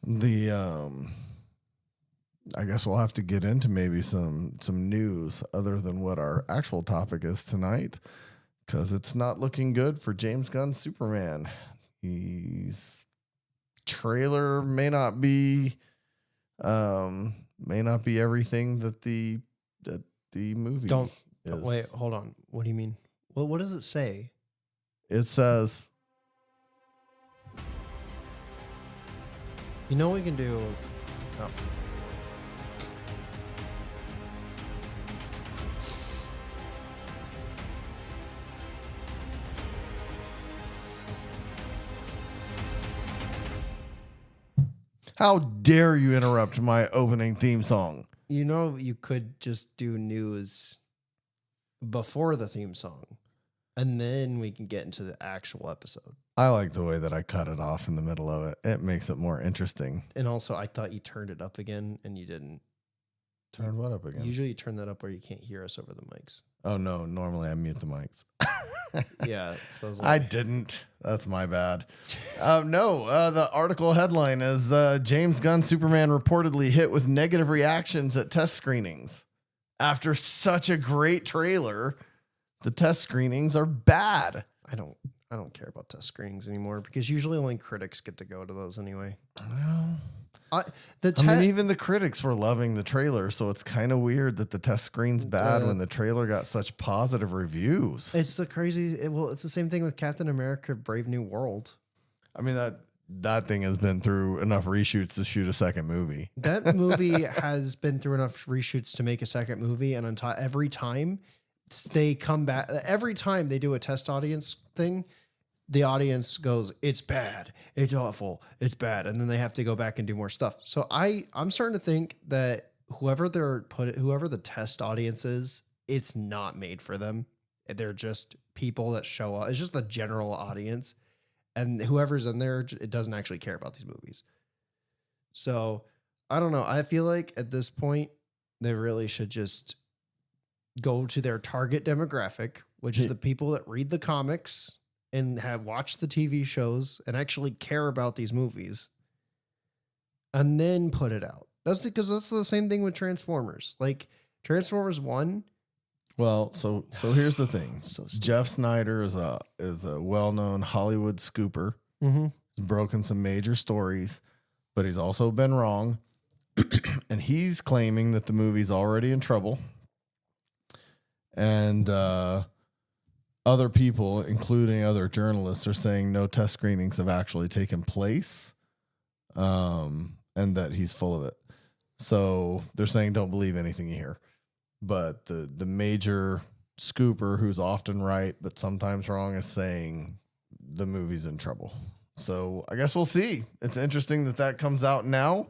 The I guess we'll have to get into maybe some news other than what our actual topic is tonight, because it's not looking good for James Gunn's Superman. His trailer may not be everything that the movie Don't is. wait. Hold on. What do you mean? Well, what does it say? It says, You know what we can do. Oh. how dare you interrupt my opening theme song? You know, you could just do news before the theme song, and then we can get into the actual episode. I like the way that I cut it off in the middle of it. It makes it more interesting. And also, I thought you turned it up again, and you didn't. Turn what up again? Usually, you turn that up where you can't hear us over the mics. Oh, no. Normally, I mute the mics. Yeah. So I was I didn't. That's my bad. The article headline is James Gunn Superman reportedly hit with negative reactions at test screenings. After such a great trailer, the test screenings are bad. I don't care about test screenings anymore because usually only critics get to go to those anyway. Well, even the critics were loving the trailer, so it's kind of weird that the test screen's bad when the trailer got such positive reviews. It's the crazy. It's the same thing with Captain America: Brave New World. I mean that thing has been through enough reshoots to shoot a second movie. That movie has been through enough reshoots to make a second movie, and every time they come back, every time they do a test audience thing, the audience goes, "It's bad, it's awful, it's bad," and then they have to go back and do more stuff. So I'm starting to think that whoever the test audience is, it's not made for them. They're just people that show up. It's just the general audience, and whoever's in there, it doesn't actually care about these movies. So I don't know. I feel like at this point, they really should just go to their target demographic, which is the people that read the comics and have watched the TV shows and actually care about these movies, and then put it out. That's because that's the same thing with Transformers. Like Transformers 1. Well, so here's the thing. So Jeff Snyder is a well-known Hollywood scooper. Mm-hmm. He's broken some major stories, but he's also been wrong. And he's claiming that the movie's already in trouble. And other people, including other journalists, are saying no test screenings have actually taken place, and that he's full of it. So they're saying don't believe anything you hear. But the major scooper, who's often right but sometimes wrong, is saying the movie's in trouble. So I guess we'll see. It's interesting that comes out now,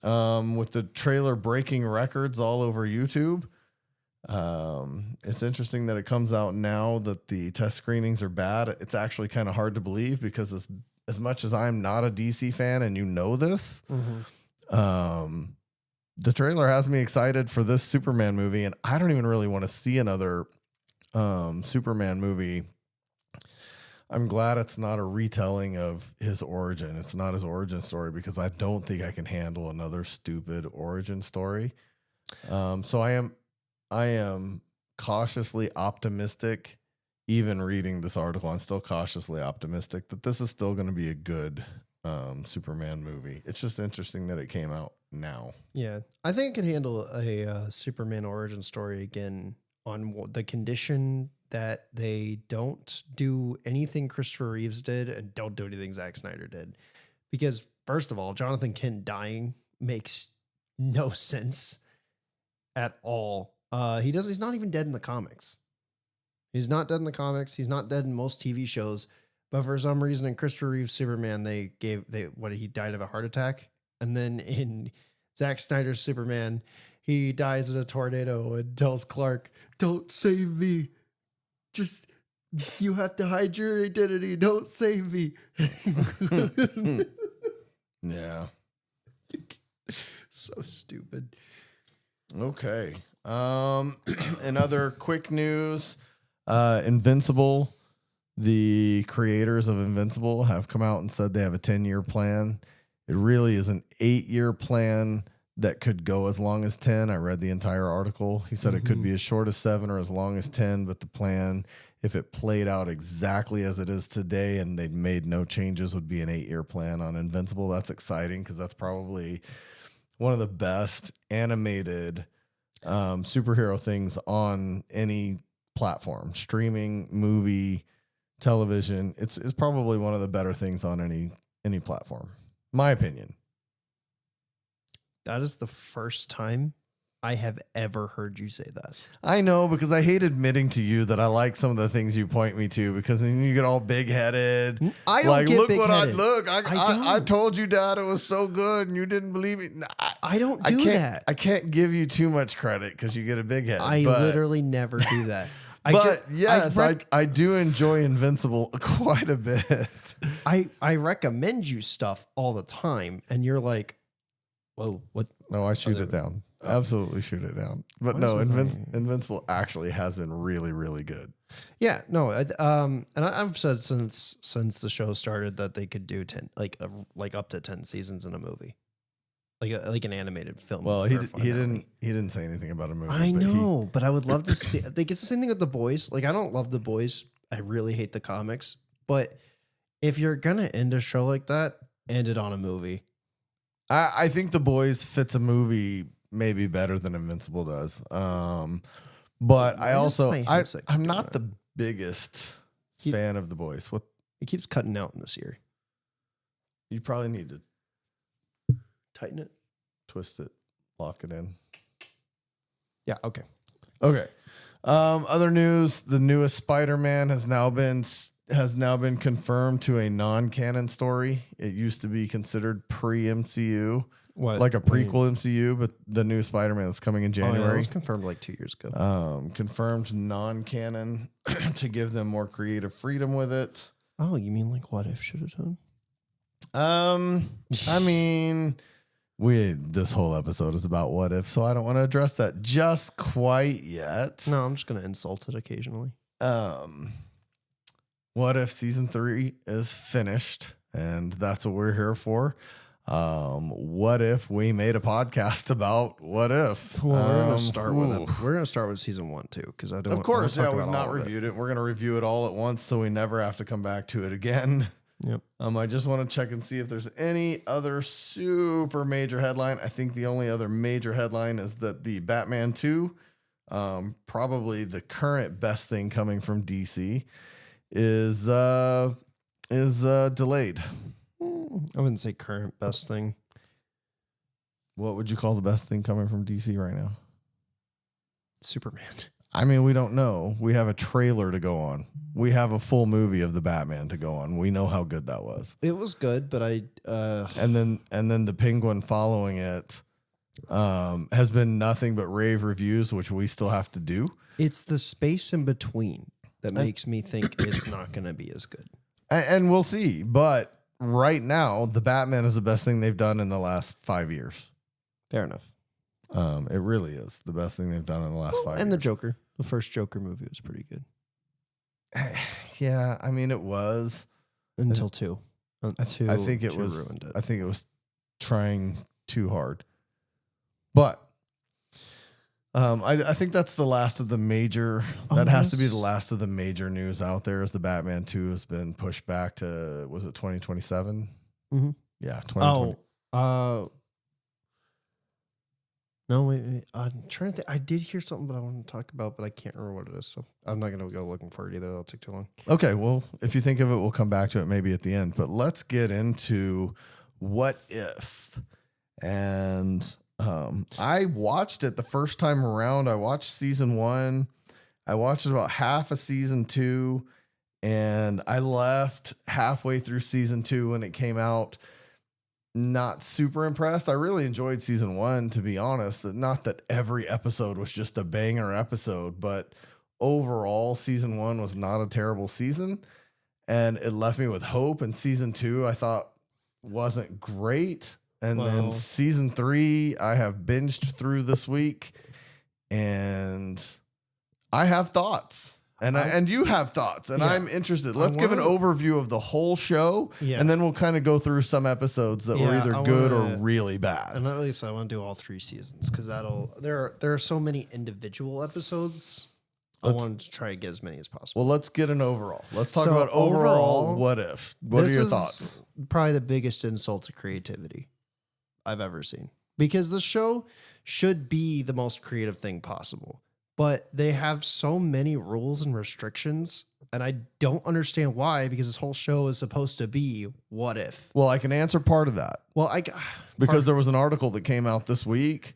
with the trailer breaking records all over YouTube. It's interesting that it comes out now that the test screenings are bad. It's actually kind of hard to believe because as much as I'm not a DC fan, and you know this, the trailer has me excited for this Superman movie, and I don't even really want to see another Superman movie. I'm glad it's not a retelling of his origin. It's not his origin story, because I don't think I can handle another stupid origin story. So I am cautiously optimistic. Even reading this article, I'm still cautiously optimistic that this is still going to be a good Superman movie. It's just interesting that it came out now. Yeah, I think it could handle a Superman origin story again on the condition that they don't do anything Christopher Reeves did and don't do anything Zack Snyder did. Because first of all, Jonathan Kent dying makes no sense at all. He's not even dead in the comics. He's not dead in the comics. He's not dead in most TV shows. But for some reason in Christopher Reeve's Superman, he died of a heart attack. And then in Zack Snyder's Superman, he dies in a tornado and tells Clark, "Don't save me. Just, you have to hide your identity. Don't save me." Yeah. So stupid. Okay. In other quick news, Invincible, the creators of Invincible have come out and said they have a 10-year plan, It really is an 8-year plan that could go as long as 10. I read the entire article. He said it could be as short as 7 or as long as 10, but the plan, if it played out exactly as it is today and they'd made no changes, would be an 8-year plan on Invincible. That's exciting because that's probably one of the best animated superhero things on any platform, streaming, movie, television. It's probably one of the better things on any platform. My opinion. That is the first time I have ever heard you say that. I know, because I hate admitting to you that I like some of the things you point me to, because then you get all big headed. I don't like, get look big-headed. what I I told you, Dad, it was so good and you didn't believe me. I don't do that. I can't give you too much credit because you get a big head. I literally never do that. Yes, I do enjoy Invincible quite a bit. I recommend you stuff all the time, and you're like, "Whoa, what?" No, I shoot it down. Absolutely shoot it down. But no, Invincible actually has been really, really good. Yeah, no, and I've said since the show started that they could do 10, like up to 10 seasons in a movie, like an animated film. Well, he didn't say anything about a movie. I know, but I would love to see. Like, it's the same thing with The Boys. Like, I don't love The Boys. I really hate the comics. But if you're gonna end a show like that, end it on a movie. I think The Boys fits a movie maybe better than Invincible does. But I'm not the biggest fan of The Boys. What? It keeps cutting out in this year. You probably need to Tighten it. twist it, lock it in. Yeah. Okay. Okay. Other news: the newest Spider-Man has now been confirmed to a non-canon story. It used to be considered pre-MCU, like a prequel MCU, but the new Spider-Man that's coming in January. It was confirmed like 2 years ago. Confirmed non-canon to give them more creative freedom with it. Oh, you mean like What If should have done? I mean, this whole episode is about What If, so I don't want to address that just quite yet. No, I'm just gonna insult it occasionally. What If season 3 is finished, and that's what we're here for. What if we made a podcast about What If? Well, we're gonna start with it. We're gonna start with season 1 too, because I don't. Of course, yeah, we've not reviewed it. We're gonna review it all at once, so we never have to come back to it again. Yep. I just want to check and see if there's any other super major headline. I think the only other major headline is that the Batman 2, probably the current best thing coming from DC, is delayed. I wouldn't say current best thing. What would you call the best thing coming from DC right now? Superman. I mean, we don't know. We have a trailer to go on. We have a full movie of the Batman to go on. We know how good that was. It was good, but and then the Penguin following it has been nothing but rave reviews, which we still have to do. It's the space in between that makes me think it's not going to be as good. And we'll see. But right now, the Batman is the best thing they've done in the last 5 years. Fair enough. It really is the best thing they've done in the last 5 years. And the Joker. The first Joker movie was pretty good. Yeah, I mean, it was. Until 2. I think it was ruined it. I think it was trying too hard. But I think that's the last of the major. That has to be the last of the major news out there. Is the Batman 2 has been pushed back to, was it 2027? Mm-hmm. Yeah, 2020. No, wait, I'm trying to think. I did hear something, but I want to talk about, but I can't remember what it is. So I'm not going to go looking for it either. That'll take too long. Okay, well, if you think of it, we'll come back to it maybe at the end. But let's get into What If. And I watched it the first time around. I watched season 1. I watched about half of season 2, and I left halfway through season 2 when it came out. Not super impressed. I really enjoyed season 1, to be honest. Not that every episode was just a banger episode, but overall, season 1 was not a terrible season, and it left me with hope. And season 2, I thought wasn't great. And then season 3, I have binged through this week, and I have thoughts. And you have thoughts, and Yeah. I'm interested. Let's give an wanna- overview of the whole show, Yeah. and then we'll kind of go through some episodes that were Yeah, either I good or wanna- really bad. And at least I want to do all 3 seasons because there are so many individual episodes. I wanted to try to get as many as possible. Well, let's get an overall. Let's talk So about overall overall, what if. What are This your is thoughts? Probably the biggest insult to creativity I've ever seen because the show should be the most creative thing possible, but they have so many rules and restrictions, and I don't understand why. Because this whole show is supposed to be what if. Well, I can answer part of that Well, because there was an article that came out this week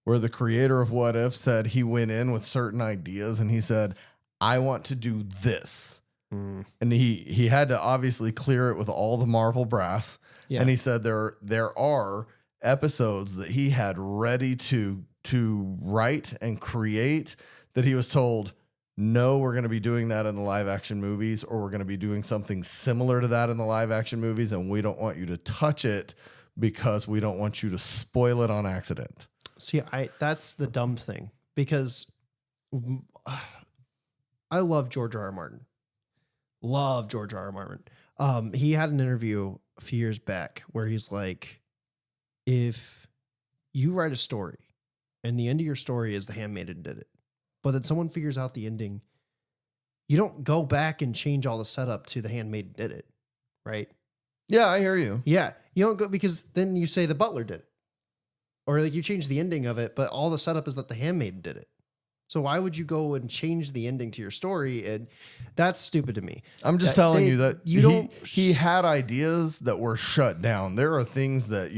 where the creator of What If said he went in with certain ideas and he said, I want to do this. And he had to obviously clear it with all the Marvel brass. Yeah. And he said there are episodes that he had ready to write and create that he was told, no, we're going to be doing that in the live action movies, or we're going to be doing something similar to that in the live action movies. And we don't want you to touch it because we don't want you to spoil it on accident. See, that's the dumb thing because I love George R. R. Martin. Love George R. R. Martin. He had an interview a few years back where he's like, if you write a story and the end of your story is The Handmaiden did it, but then someone figures out the ending, you don't go back and change all the setup to The Handmaiden did it, right? Yeah, I hear you. Yeah, you don't go because then you say The Butler did it. Or like you change the ending of it, but all the setup is that The Handmaiden did it. So why would you go and change the ending to your story? And that's stupid to me. I'm just telling you that he don't. had ideas that were shut down. There are things that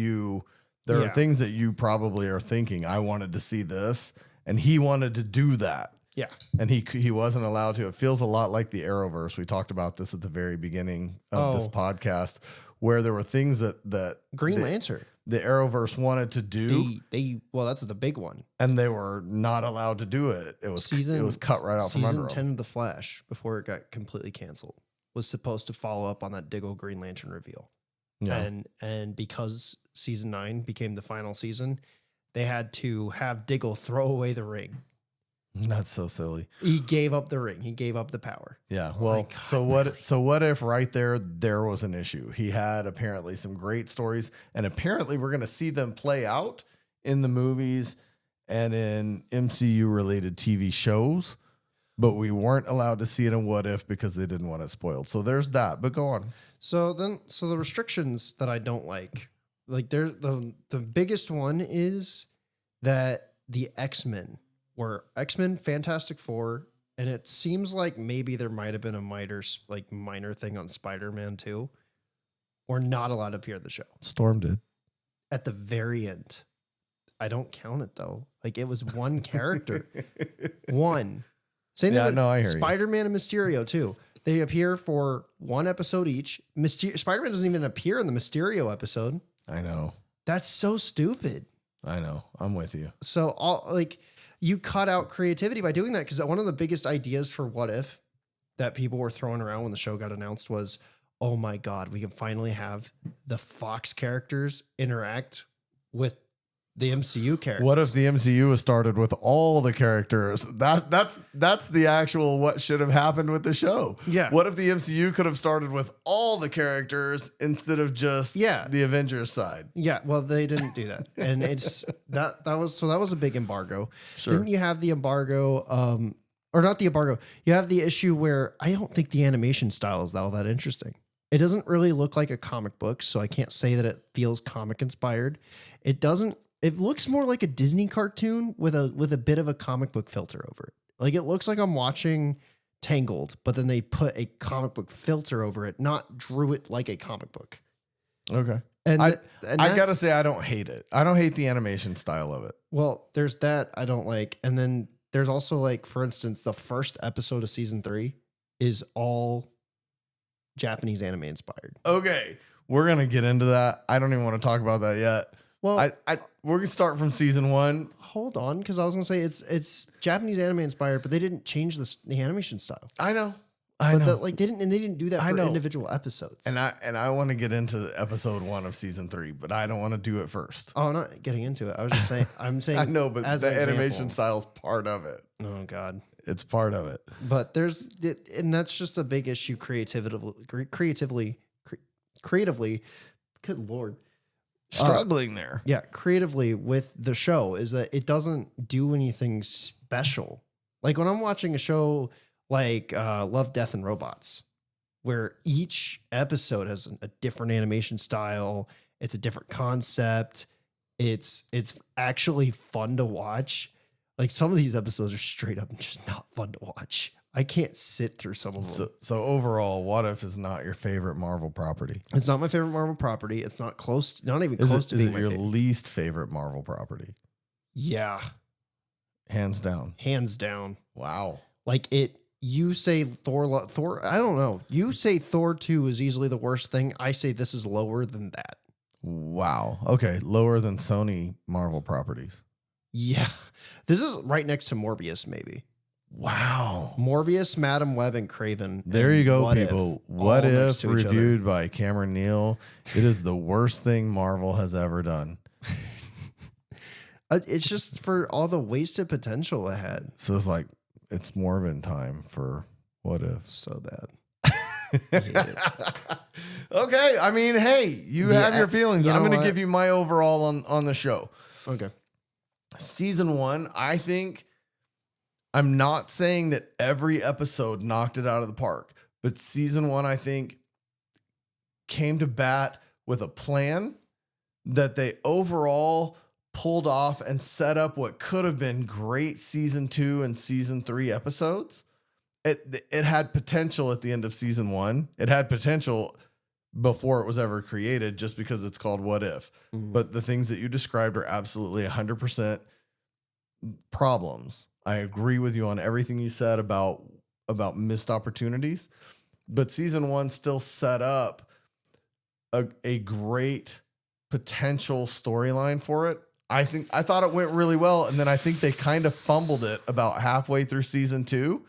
there are Yeah. things that you probably are thinking, I wanted to see this, and he wanted to do that. Yeah. And he wasn't allowed to. It feels a lot like the Arrowverse. We talked about this at the very beginning of this podcast, where there were things that Green Lantern. the Arrowverse wanted to do, Well, that's the big one. and they were not allowed to do it. It was cut right out from under Season them. 10 of The Flash, before it got completely canceled, was supposed to follow up on that Diggle Green Lantern reveal. Yeah. And because season 9 became the final season, they had to have Diggle throw away the ring. That's so silly. He gave up the ring. He gave up the power. Yeah. Well, God, so what if right there was an issue? He had apparently some great stories, and apparently we're going to see them play out in the movies and in MCU related TV shows, but we weren't allowed to see it in What If because they didn't want it spoiled. So there's that, but go on. So the restrictions that I don't like the biggest one is that the X-Men were X-Men, Fantastic Four, and it seems like maybe there might have been a minor thing on Spider-Man too. We're not allowed to appear at the show. Storm did. At the very end. I don't count it though. Like it was one character. One. Same thing with I hear you. Spider-Man and Mysterio too. They appear for one episode each. Spider-Man doesn't even appear in the Mysterio episode. I know. That's so stupid. I know. I'm with you. So you cut out creativity by doing that, because one of the biggest ideas for What If that people were throwing around when the show got announced was, oh my God, we can finally have the Fox characters interact with the MCU characters. What if the MCU was started with all the characters? That's the actual what should have happened with the show. Yeah. What if the MCU could have started with all the characters instead of just the Avengers side? Yeah, well, they didn't do that, and it's that was a big embargo. Sure. Didn't you have the embargo? Or not the embargo. You have the issue where I don't think the animation style is all that interesting. It doesn't really look like a comic book, so I can't say that it feels comic inspired. It doesn't. It looks more like a Disney cartoon with a bit of a comic book filter over it. Like it looks like I'm watching Tangled, but then they put a comic book filter over it, not drew it like a comic book. Okay. And I that's- gotta say, I don't hate it. I don't hate the animation style of it. Well, there's that I don't like. And then there's also, like, for instance, the first episode of season 3 is all Japanese anime inspired. Okay. We're gonna get into that. I don't even want to talk about that yet. Well, We're gonna start from season 1. hold on, because I was gonna say it's Japanese anime inspired, but they didn't change the animation style. I know. They didn't do that I for know. individual episodes. And I want to get into episode 1 of season 3, but I don't want to do it first. I'm not getting into it. I was just saying. I'm saying. I know, but as the an animation example. style is part of it. Oh God. It's part of it. But and that's just a big issue creatively. Good Lord. Struggling there. Yeah, creatively with the show is that it doesn't do anything special. Like when I'm watching a show like Love, Death, and Robots, where each episode has a different animation style, it's a different concept. It's actually fun to watch. Like some of these episodes are straight up just not fun to watch. I can't sit through some of them. So overall, What If is not your favorite Marvel property? It's not my favorite Marvel property. It's not close, not even close to being my your favorite. least favorite Marvel property? Yeah, Hands down. hands down. Wow. Like it. You say Thor. I don't know. You say Thor 2 is easily the worst thing. I say this is lower than that. Wow. Okay. Lower than Sony Marvel properties. Yeah, this is right next to Morbius, maybe. Wow. Morbius, Madam Web, and Craven. There and you go, What people. If, What all next If, to each other. reviewed by Cameron Neal. It is the worst thing Marvel has ever done. It's just for all the wasted potential it had. So it's like, it's Morbin time for What If. So bad. I hate it. Okay. I mean, hey, you Yeah, have your feelings. you I'm know going to what? give you my overall on the show. Okay. Season 1, I think, I'm not saying that every episode knocked it out of the park, but season 1, I think, came to bat with a plan that they overall pulled off and set up what could have been great season 2 and season 3 episodes. It had potential at the end of season 1. It had potential before it was ever created just because it's called What If. Mhm. But the things that you described are absolutely 100% problems. I agree with you on everything you said about missed opportunities, but season 1 still set up a great potential storyline for it. I thought it went really well, and then I think they kind of fumbled it about halfway through season 2.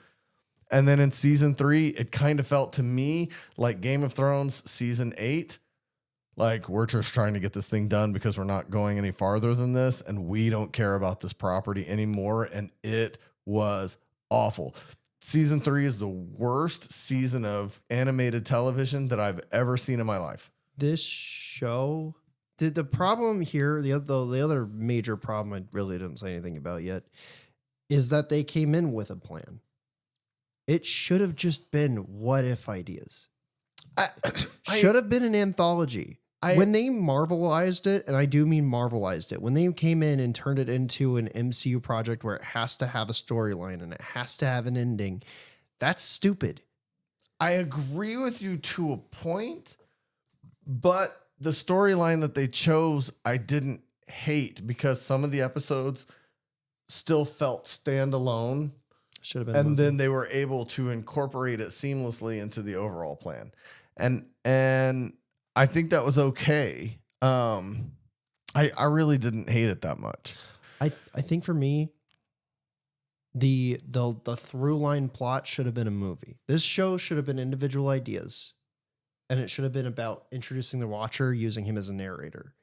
And then in season 3, it kind of felt to me like Game of Thrones season 8. Like, we're just trying to get this thing done because we're not going any farther than this, and we don't care about this property anymore. And it was awful. Season 3 is the worst season of animated television that I've ever seen in my life. This show, the problem here, the other major problem I really didn't say anything about yet, is that they came in with a plan. It should have just been what if ideas. Should have been an anthology. When they Marvelized it, and I do mean Marvelized it, when they came in and turned it into an MCU project where it has to have a storyline and it has to have an ending, that's stupid. I agree with you to a point, but the storyline that they chose, I didn't hate because some of the episodes still felt standalone. Should have been. And then they were able to incorporate it seamlessly into the overall plan. And I think that was okay. I really didn't hate it that much. I think for me, the through line plot should have been a movie. This show should have been individual ideas, and it should have been about introducing the watcher, using him as a narrator.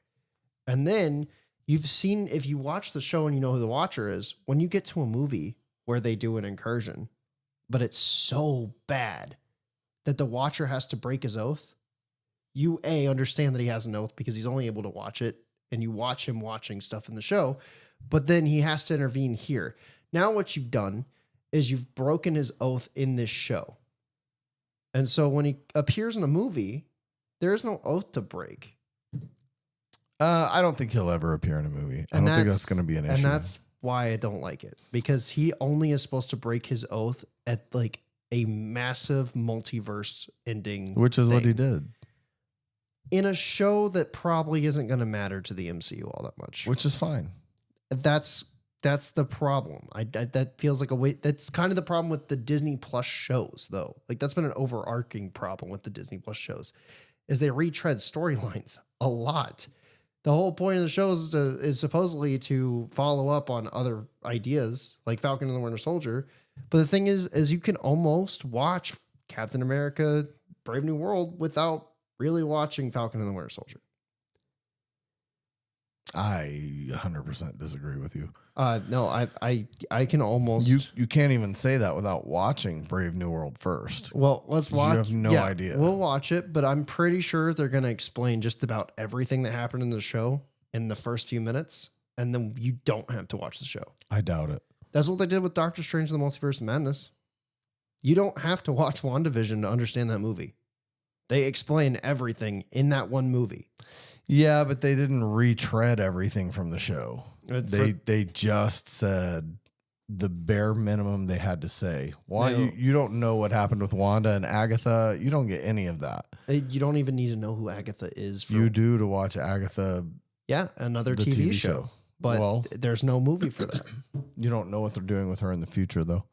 And then you've seen, if you watch the show and you know who the watcher is, when you get to a movie where they do an incursion, but it's so bad that the watcher has to break his oath, you understand that he has an oath because he's only able to watch it, and you watch him watching stuff in the show, but then he has to intervene here. Now what you've done is you've broken his oath in this show. And so when he appears in a movie, there's no oath to break. I don't think he'll ever appear in a movie. I don't think that's going to be an issue. And that's why I don't like it, because he only is supposed to break his oath at like a massive multiverse ending, which is what he thing. did. In a show that probably isn't going to matter to the MCU all that much. Which is fine. That's the problem. That feels like a way. That's kind of the problem with the Disney Plus shows, though. Like that's been an overarching problem with the Disney Plus shows, is they retread storylines a lot. The whole point of the show is supposedly to follow up on other ideas like Falcon and the Winter Soldier. But the thing is you can almost watch Captain America: Brave New World without really watching Falcon and the Winter Soldier. I 100% disagree with you. No, I can almost. You can't even say that without watching Brave New World first. Well, let's watch. You have no idea. We'll watch it, but I'm pretty sure they're going to explain just about everything that happened in the show in the first few minutes, and then you don't have to watch the show. I doubt it. That's what they did with Doctor Strange and the Multiverse of Madness. You don't have to watch WandaVision to understand that movie. They explain everything in that one movie. Yeah, but they didn't retread everything from the show. They just said the bare minimum they had to say. Why you don't know what happened with Wanda and Agatha? You don't get any of that. You don't even need to know who Agatha is. You do to watch Agatha. Yeah, another the TV show. But there's no movie for that. You don't know what they're doing with her in the future, though.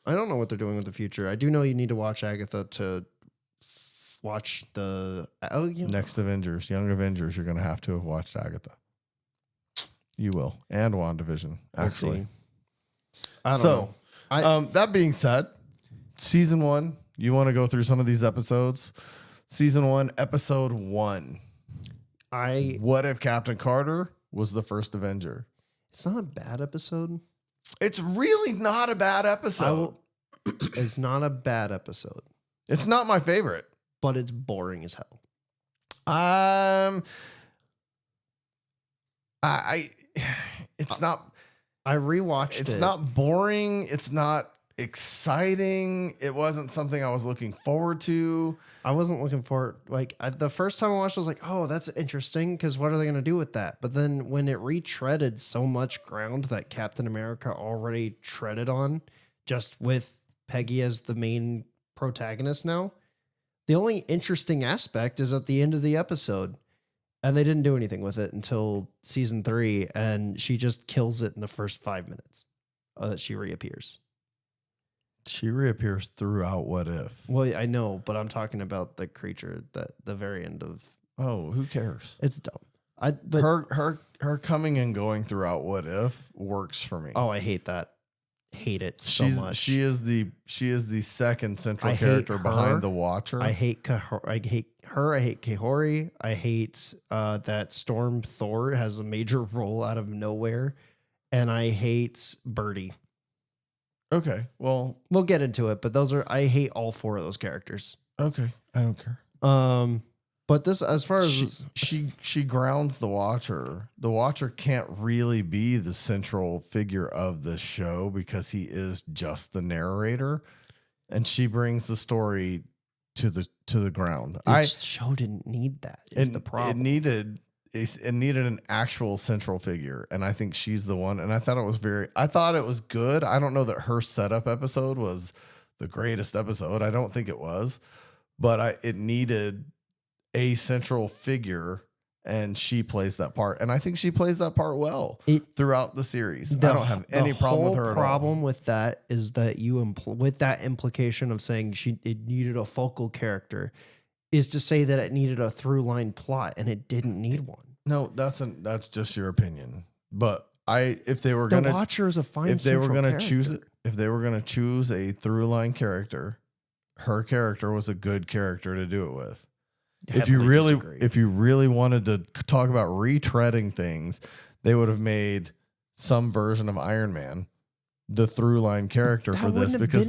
I don't know what they're doing with the future. I do know you need to watch Agatha to watch the next Avengers, Young Avengers. You're going to have watched Agatha. You will, and WandaVision. Actually, I don't know. That being said, season 1. You want to go through some of these episodes? Season 1, episode 1. What if Captain Carter was the first Avenger? It's not a bad episode. It's really not a bad episode. It's not a bad episode. It's not my favorite, but it's boring as hell. It's not. I rewatched it. It's not boring. It's not exciting. It wasn't something I was looking forward to. I wasn't looking forward. The first time I watched, I was like, "Oh, that's interesting." Because what are they going to do with that? But then when it retreaded so much ground that Captain America already treaded on, just with Peggy as the main protagonist now, the only interesting aspect is at the end of the episode. And they didn't do anything with it until season 3, and she just kills it in the first 5 minutes that she reappears. She reappears throughout What If. Well, I know, but I'm talking about the creature that the very end of. Oh, who cares? It's dumb. Her coming and going throughout What If works for me. Oh, I hate that. Hate it so much. She is the second central character behind the Watcher. I hate her. I hate Kahori. I hate that Storm Thor has a major role out of nowhere, and I hate Birdie. Okay, well, we'll get into it, but I hate all 4 of those characters. Okay, I don't care. But this, as far as she grounds the Watcher. The Watcher can't really be the central figure of the show because he is just the narrator, and she brings the story to the ground. This show didn't need that. Is the problem? It needed an actual central figure, and I think she's the one. And I thought it was good. I don't know that her setup episode was the greatest episode. I don't think it was, but it needed a central figure, and she plays that part. And I think she plays that part well throughout the series. I don't have any problem with her at all. The problem with that is that with that implication of saying it needed a focal character is to say that it needed a through line plot, and it didn't need one. No, that's just your opinion. But if they were the Watcher is a fine. If they were going to choose it, if they were going to choose a through line character, her character was a good character to do it with. If you really wanted to talk about retreading things, they would have made some version of Iron Man the through line character for this because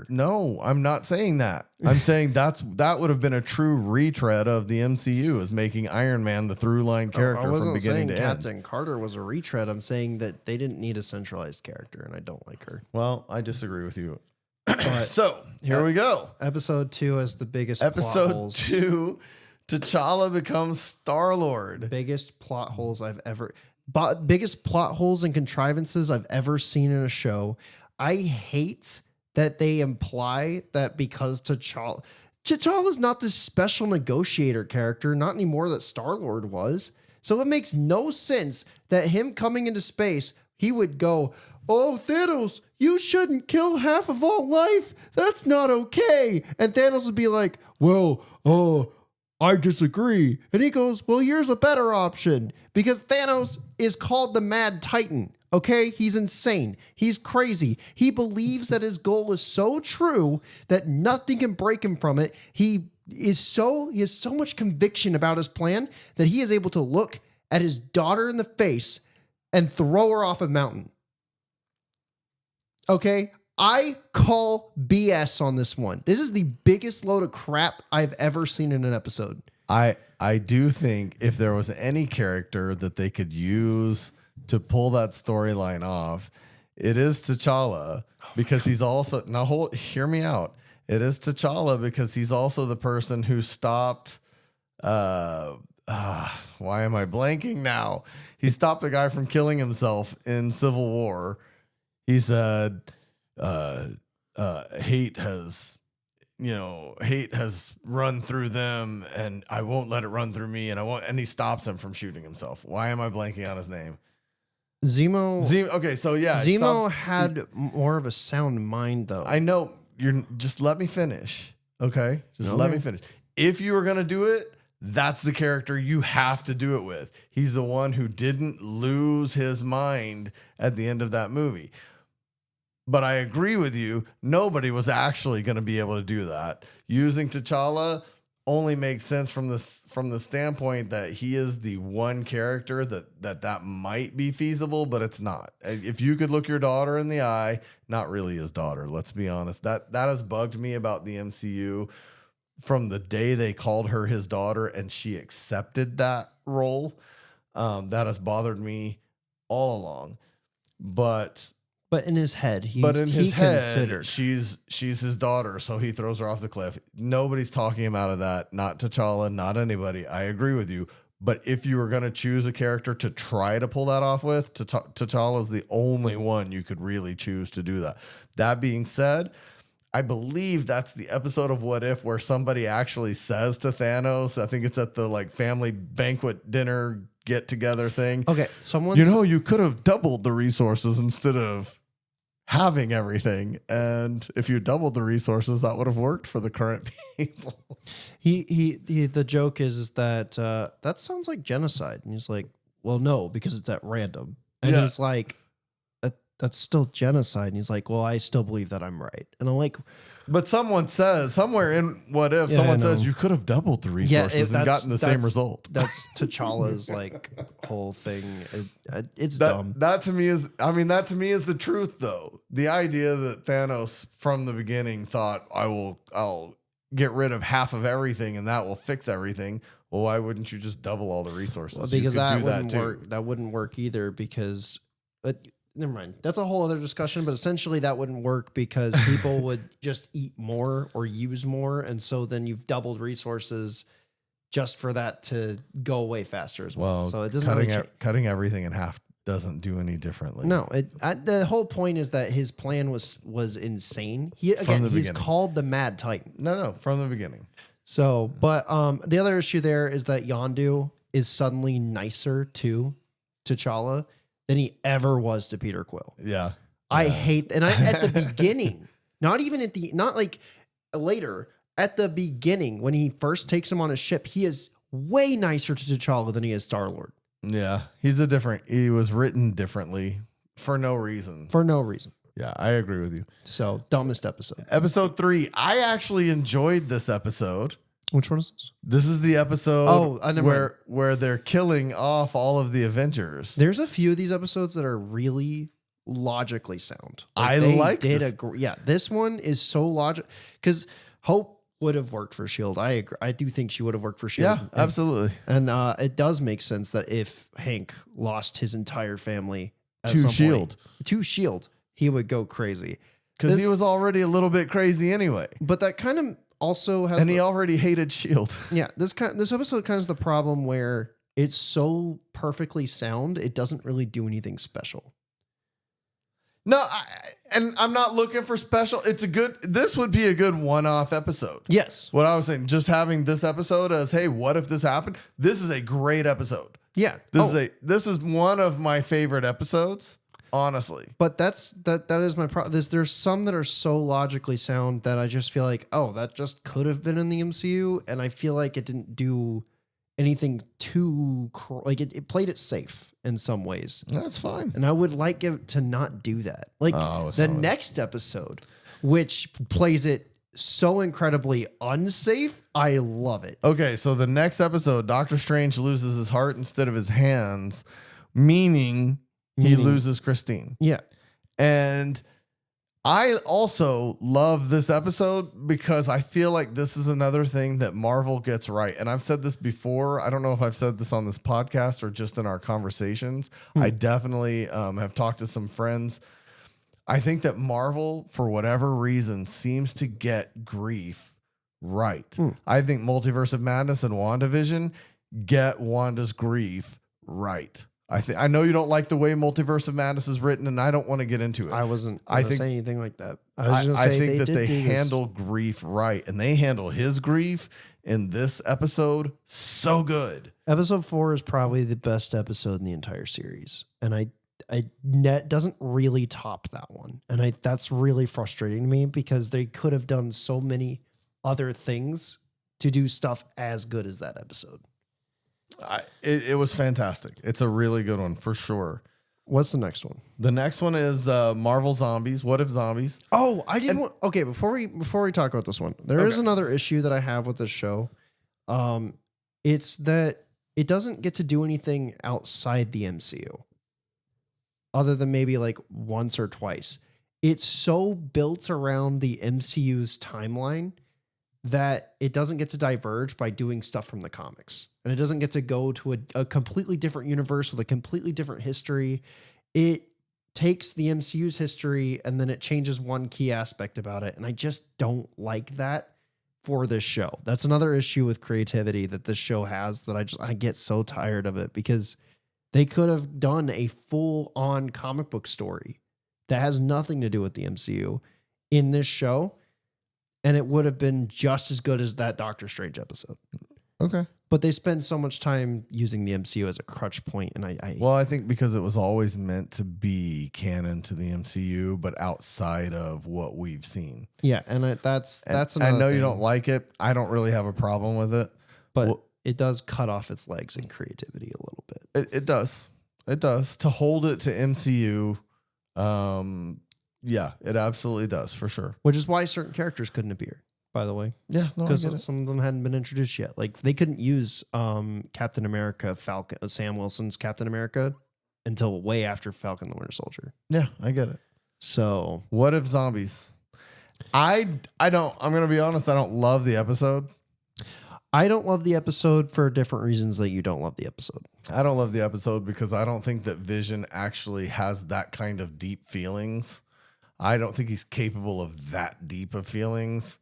no, I'm not saying that. I'm saying that would have been a true retread of the MCU, is making Iron Man the through line character from beginning to end. Captain Carter was a retread. I'm saying that they didn't need a centralized character, and I don't like her. Well, I disagree with you. So here we go. Episode 2 has the biggest plot holes. Episode 2, T'Challa becomes Star-Lord. Biggest plot holes I've ever. Biggest plot holes and contrivances I've ever seen in a show. I hate that they imply that because T'Challa's not this special negotiator character, not anymore that Star-Lord was. So it makes no sense that him coming into space, he would go, "Oh, Thanos, you shouldn't kill half of all life. That's not okay." And Thanos would be like, "Well, I disagree." And he goes, "Well, here's a better option." Because Thanos is called the Mad Titan. Okay? He's insane. He's crazy. He believes that his goal is so true that nothing can break him from it. He has so much conviction about his plan that he is able to look at his daughter in the face and throw her off a mountain. Okay? I call BS on this one. This is the biggest load of crap I've ever seen in an episode. I do think if there was any character that they could use to pull that storyline off, it is T'Challa, because he's also hear me out. It is T'Challa because he's also the person who stopped. Why am I blanking now? He stopped the guy from killing himself in Civil War. He said, hate has run through them, and I won't let it run through me. And he stops him from shooting himself. Why am I blanking on his name? Zemo. Okay, so yeah, Zemo had more of a sound mind, though. I know. Just let me finish. Okay, let me finish. If you were gonna do it, that's the character you have to do it with. He's the one who didn't lose his mind at the end of that movie. But I agree with you. Nobody was actually going to be able to do that. Using T'Challa only makes sense from the standpoint that he is the one character that might be feasible, but it's not. If you could look your daughter in the eye, not really his daughter, let's be honest. That has bugged me about the MCU from the day they called her his daughter and she accepted that role. That has bothered me all along. But in his head, he considered she's his daughter, so he throws her off the cliff. Nobody's talking him out of that. Not T'Challa, not anybody. I agree with you. But if you were going to choose a character to try to pull that off with, T'Challa is the only one you could really choose to do that. That being said, I believe that's the episode of What If where somebody actually says to Thanos, I think it's at the family banquet dinner get together thing. Okay, you could have doubled the resources instead of having everything, and if you doubled the resources, that would have worked for the current people. The joke is that that sounds like genocide, and he's like, well, no, because it's at random, and he's like, that's still genocide, and he's like, well, I still believe that I'm right, and I'm like, but someone says somewhere in What If, someone says you could have doubled the resources and gotten the same result. That's T'Challa's whole thing. It's dumb. That to me is the truth, though. The idea that Thanos from the beginning thought I'll get rid of half of everything and that will fix everything. Well, why wouldn't you just double all the resources? Well, because that wouldn't work. That wouldn't work either because. Never mind. That's a whole other discussion, but essentially that wouldn't work because people would just eat more or use more. And so then you've doubled resources just for that to go away faster as well. So it doesn't cutting everything in half doesn't do any differently. No, the whole point is that his plan was insane. He's called the Mad Titan. No, from the beginning. So, but the other issue there is that Yondu is suddenly nicer to T'Challa than he ever was to Peter Quill. Yeah. I hate, and at the beginning, not like later, at the beginning, when he first takes him on his ship, he is way nicer to T'Challa than he is Star-Lord. Yeah. He was written differently for no reason. Yeah, I agree with you. So, dumbest episode. Episode 3. I actually enjoyed this episode. Which one is this? This is the episode where they're killing off all of the Avengers. There's a few of these episodes that are really logically sound. This one is so logical because Hope would have worked for S.H.I.E.L.D. I agree. I do think she would have worked for S.H.I.E.L.D. Yeah, absolutely. And it does make sense that if Hank lost his entire family to S.H.I.E.L.D., he would go crazy. Because he was already a little bit crazy anyway. But that kind of also has, he already hated S.H.I.E.L.D. Yeah, this episode kind of is the problem where it's so perfectly sound, it doesn't really do anything special. No, I'm not looking for special. This would be a good one-off episode. Yes. What I was saying, just having this episode as, hey, what if this happened? This is a great episode. Yeah. This is one of my favorite episodes. Honestly, but that is my problem. There's some that are so logically sound that I just feel like, oh, that just could have been in the MCU, and I feel like it didn't do anything too it played it safe in some ways. That's fine, and I would like it to not do that. Like the next episode, which plays it so incredibly unsafe. I love it. Okay, so the next episode, Doctor Strange loses his heart instead of his hands, meaning he loses Christine. Yeah. And I also love this episode because I feel like this is another thing that Marvel gets right. And I've said this before. I don't know if I've said this on this podcast or just in our conversations. I definitely have talked to some friends. I think that Marvel, for whatever reason, seems to get grief right. I think Multiverse of Madness and WandaVision get Wanda's grief right. I know you don't like the way Multiverse of Madness is written, and I don't want to get into it. I wasn't going to say anything like that. I was going to I say think that they did handle grief right, and they handle his grief in this episode so good. Episode 4 is probably the best episode in the entire series, and net doesn't really top that one, and that's really frustrating to me because they could have done so many other things to do stuff as good as that episode. It was fantastic. It's a really good one for sure. What's the next one? The next one is Marvel Zombies. What if zombies? Oh, I didn't want. Okay, before we talk about this one, there is another issue that I have with this show. It's that it doesn't get to do anything outside the MCU, other than maybe like once or twice. It's so built around the MCU's timeline that it doesn't get to diverge by doing stuff from the comics. And it doesn't get to go to a completely different universe with a completely different history. It takes the MCU's history and then it changes one key aspect about it. And I just don't like that for this show. That's another issue with creativity that this show has that I get so tired of it because they could have done a full-on comic book story that has nothing to do with the MCU in this show. And it would have been just as good as that Doctor Strange episode. Okay. But they spend so much time using the MCU as a crutch point, and I think because it was always meant to be canon to the MCU, but outside of what we've seen. Yeah, and that's another I know thing. you don't like it. I don't really have a problem with it, but it does cut off its legs in creativity a little bit. It does. It does to hold it to MCU. Yeah, it absolutely does for sure. Which is why certain characters couldn't appear, by the way. Yeah, because some of them hadn't been introduced yet. Like they couldn't use Captain America, Sam Wilson's Captain America until way after Falcon the Winter Soldier. Yeah, I get it. So what if zombies? I'm gonna be honest, I don't love the episode. I don't love the episode for different reasons that you don't love the episode. I don't love the episode because I don't think that Vision actually has that kind of deep feelings. I don't think he's capable of that deep of feelings.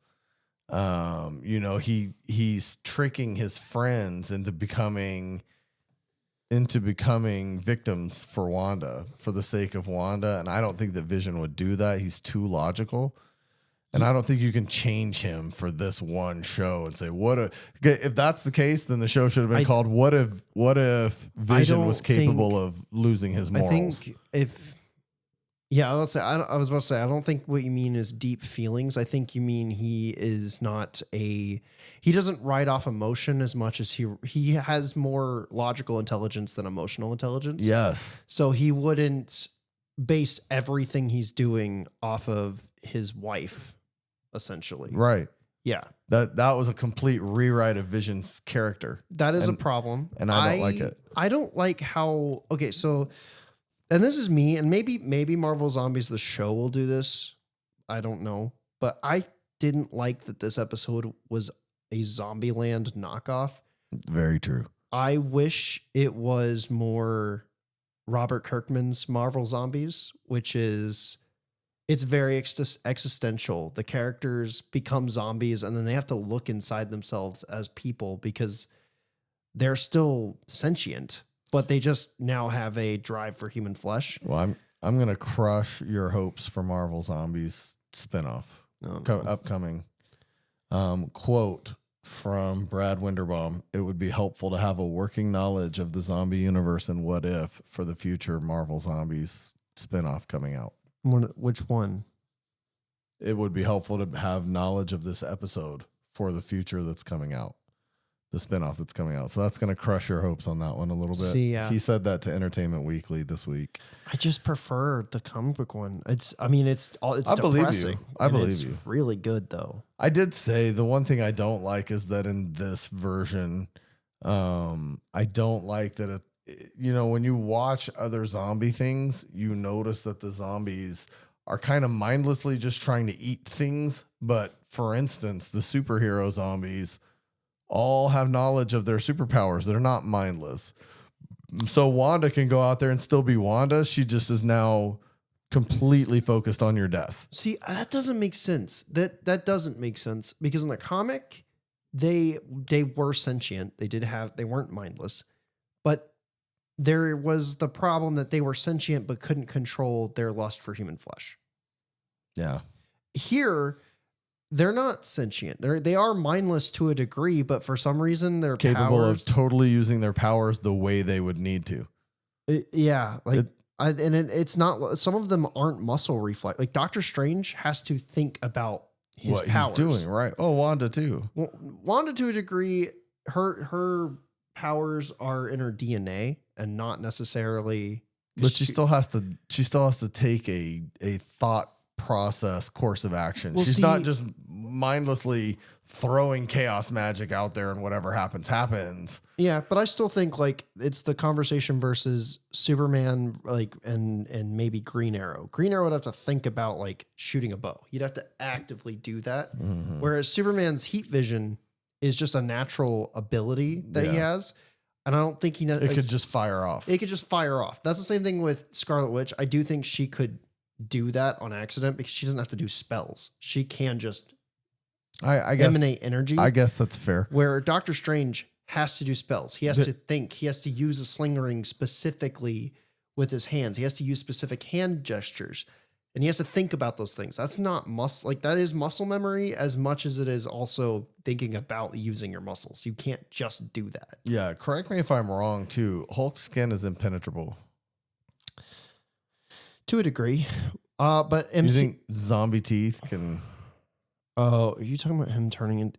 He's tricking his friends into becoming victims for Wanda for the sake of Wanda. And I don't think that Vision would do that. He's too logical. And I don't think you can change him for this one show and say, if that's the case, then the show should have been called What If Vision was capable of losing his morals? I was about to say, I don't think what you mean is deep feelings. I think you mean he doesn't ride off emotion as much as he has more logical intelligence than emotional intelligence. Yes. So he wouldn't base everything he's doing off of his wife, essentially. Right. Yeah. That was a complete rewrite of Vision's character. That is a problem. And I don't like it. I don't like how, okay, so... And this is me, and maybe Marvel Zombies, the show, will do this. I don't know. But I didn't like that this episode was a Zombieland knockoff. Very true. I wish it was more Robert Kirkman's Marvel Zombies, which is, it's very existential. The characters become zombies, and then they have to look inside themselves as people because they're still sentient. But they just now have a drive for human flesh. Well, I'm gonna crush your hopes for Marvel Zombies spinoff upcoming. Quote from Brad Winderbaum: "It would be helpful to have a working knowledge of the zombie universe and what if for the future Marvel Zombies spinoff coming out." Which one? It would be helpful to have knowledge of this episode for the future that's coming out. The spinoff that's coming out. So that's going to crush your hopes on that one a little bit. See, yeah. He said that to Entertainment Weekly this week. I just prefer the comic book one. It's depressing. I believe you. Really good though. I did say the one thing I don't like is that in this version, I don't like that when you watch other zombie things, you notice that the zombies are kind of mindlessly just trying to eat things. But for instance, the superhero zombies all have knowledge of their superpowers. They're not mindless. So Wanda can go out there and still be Wanda. She just is now completely focused on your death. See, that doesn't make sense. That doesn't make sense because in the comic, they were sentient. They weren't mindless, but there was the problem that they were sentient but couldn't control their lust for human flesh. Yeah. Here, they're not sentient. They are mindless to a degree, but for some reason they're Capable of totally using their powers the way they would need to. It's not. Some of them aren't muscle reflex. Like Doctor Strange has to think about his powers. He's doing, right? Oh, Wanda too. Well, Wanda to a degree, her powers are in her DNA and not necessarily. But she still has to take a thought process course of action. Well, She's not just mindlessly throwing chaos magic out there and whatever happens. Yeah, but I still think like it's the conversation versus Superman, like and maybe Green Arrow. Green Arrow would have to think about like shooting a bow. You'd have to actively do that. Mm-hmm. Whereas Superman's heat vision is just a natural ability that he has. And I don't think he knows. It could just fire off. It could just fire off. That's the same thing with Scarlet Witch. I do think she could do that on accident because she doesn't have to do spells. She can just I guess, emanate energy. I guess that's fair. Where Doctor Strange has to do spells. He has to think. He has to use a sling ring specifically with his hands. He has to use specific hand gestures. And he has to think about those things. That's not muscle. Like that is muscle memory as much as it is also thinking about using your muscles. You can't just do that. Yeah. Correct me if I'm wrong too. Hulk's skin is impenetrable. To a degree. But you think zombie teeth can... Oh, are you talking about him turning into...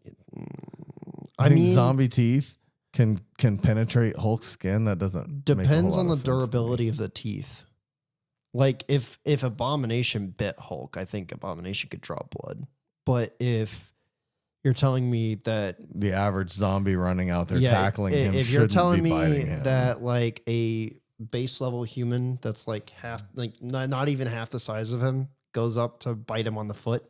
I mean, zombie teeth can penetrate Hulk's skin. That doesn't depends on the durability of the teeth. Like if Abomination bit Hulk, I think Abomination could draw blood. But if you're telling me that the average zombie running out there tackling him, if you're telling me him. that like a base level human that's like half, like not even half the size of him goes up to bite him on the foot,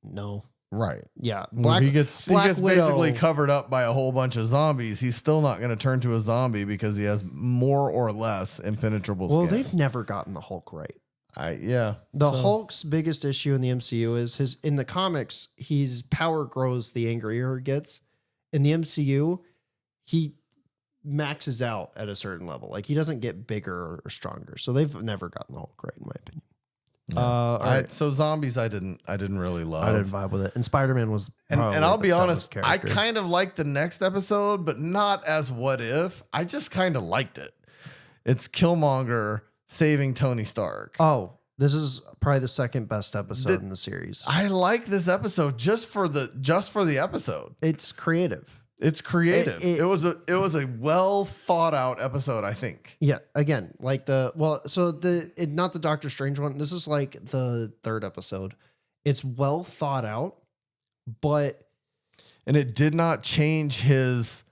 no. Right. Yeah. He gets basically covered up by a whole bunch of zombies. He's still not going to turn to a zombie because he has more or less impenetrable skin. Well, they've never gotten the Hulk right. Hulk's biggest issue in the MCU is in the comics, his power grows the angrier he gets. In the MCU, he maxes out at a certain level. Like he doesn't get bigger or stronger. So they've never gotten the Hulk right, in my opinion. Yeah. So zombies, I didn't really love. I didn't vibe with it. And Spider-Man was, and I'll be honest, I kind of liked the next episode, but not as What If. I just kind of liked it. It's Killmonger saving Tony Stark. Oh, this is probably the second best episode in the series. I like this episode just for the episode. It's creative. It's creative. It was a well thought out episode, I think. Yeah. Again, like not the Doctor Strange one. This is like the third episode. It's well thought out, and it did not change his